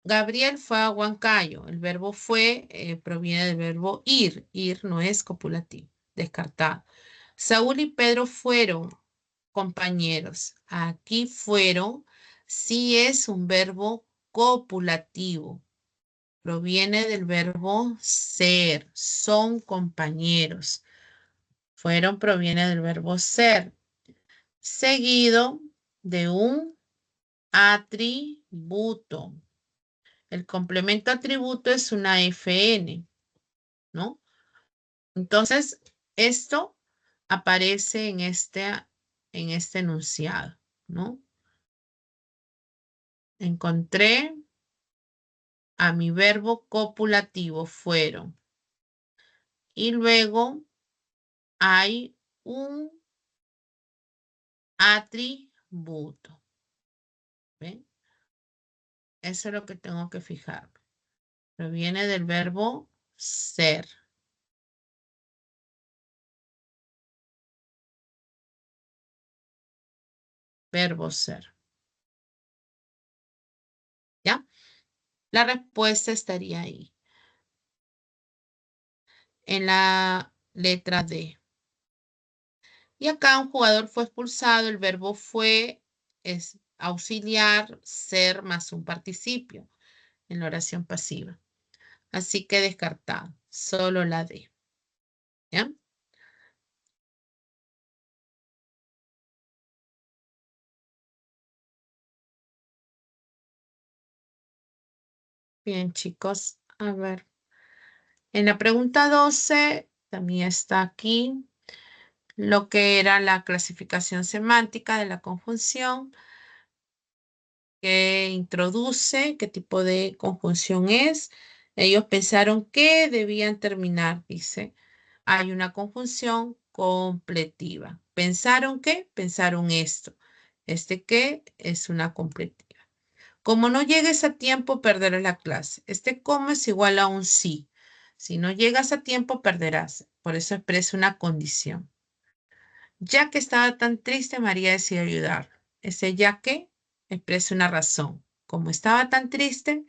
Speaker 1: Gabriel fue a Huancayo. El verbo fue proviene del verbo ir. Ir no es copulativo. Descartado. Saúl y Pedro fueron compañeros. Aquí fueron sí es un verbo copulativo. Proviene del verbo ser. Son compañeros. Fueron proviene del verbo ser. Seguido de un atributo. El complemento atributo es una FN, ¿no? Entonces, esto aparece en este enunciado, ¿no? Encontré a mi verbo copulativo, fueron. Y luego hay un atributo. ¿Ven? Eso es lo que tengo que fijarme. Proviene del verbo ser. Verbo ser. ¿Ya? La respuesta estaría ahí. En la letra D. Y acá un jugador fue expulsado. El verbo fue es auxiliar, ser más un participio en la oración pasiva. Así que descartado. Solo la D. ¿Ya? Bien, chicos. A ver. En la pregunta 12 también está aquí lo que era la clasificación semántica de la conjunción que introduce, qué tipo de conjunción es. Ellos pensaron que debían terminar, dice. Hay una conjunción completiva. ¿Pensaron qué? Pensaron esto. Este qué es una completiva. Como no llegues a tiempo, perderás la clase. Este como es igual a un sí. Si no llegas a tiempo, perderás. Por eso expresa una condición. Ya que estaba tan triste, María decidió ayudar. Ese ya que expresa una razón. Como estaba tan triste,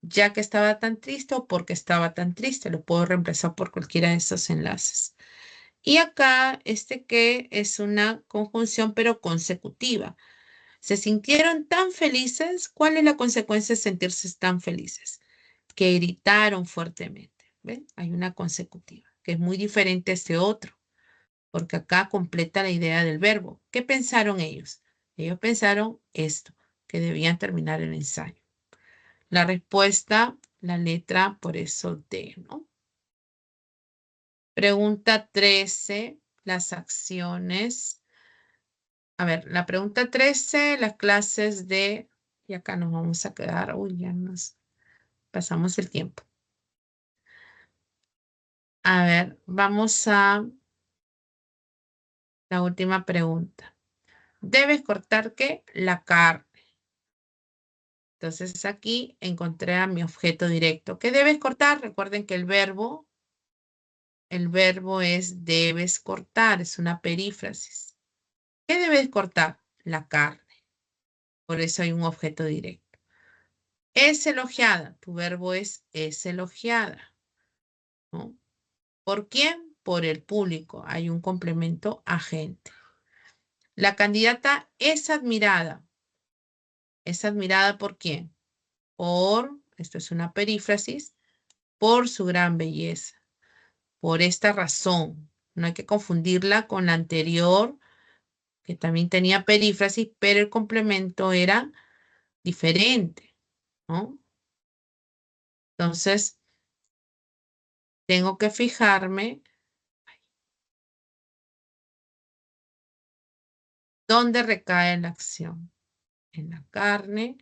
Speaker 1: ya que estaba tan triste o porque estaba tan triste, lo puedo reemplazar por cualquiera de esos enlaces. Y acá, este que es una conjunción, pero consecutiva. Se sintieron tan felices. ¿Cuál es la consecuencia de sentirse tan felices? Que gritaron fuertemente. ¿Ven? Hay una consecutiva, que es muy diferente a este otro, porque acá completa la idea del verbo. ¿Qué pensaron ellos? Ellos pensaron esto, que debían terminar el ensayo. La respuesta, la letra, por eso D, ¿no? Pregunta 13, las acciones. A ver, la pregunta 13, las clases de, y acá nos vamos a quedar, uy, ya nos pasamos el tiempo. A ver, vamos a la última pregunta. ¿Debes cortar qué? La carne. Entonces aquí encontré a mi objeto directo. ¿Qué debes cortar? Recuerden que el verbo es debes cortar, es una perífrasis. ¿Qué debes cortar? La carne. Por eso hay un objeto directo. Es elogiada. Tu verbo es elogiada, ¿no? ¿Por quién? Por el público. Hay un complemento agente. La candidata es admirada. ¿Es admirada por quién? Esto es una perífrasis, por su gran belleza. Por esta razón. No hay que confundirla con la anterior, que también tenía perífrasis, pero el complemento era diferente, ¿no? Entonces, tengo que fijarme dónde recae la acción. En la carne,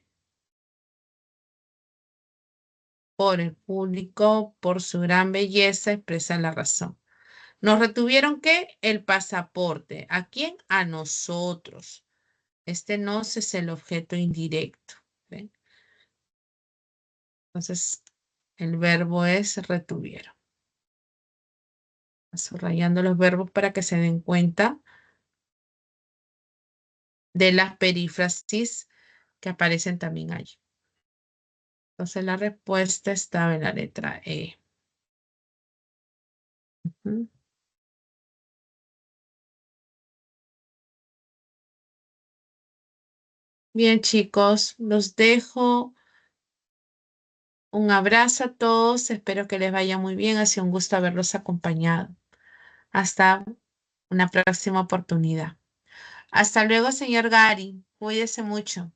Speaker 1: por el público, por su gran belleza, expresa la razón. ¿Nos retuvieron qué? El pasaporte. ¿A quién? A nosotros. Este nos es el objeto indirecto. ¿Ven? Entonces, el verbo es retuvieron. Subrayando los verbos para que se den cuenta de las perífrasis que aparecen también allí. Entonces, la respuesta estaba en la letra E. Ujú. Bien, chicos, los dejo. Un abrazo a todos. Espero que les vaya muy bien. Ha sido un gusto haberlos acompañado. Hasta una próxima oportunidad. Hasta luego, señor Gary. Cuídese mucho.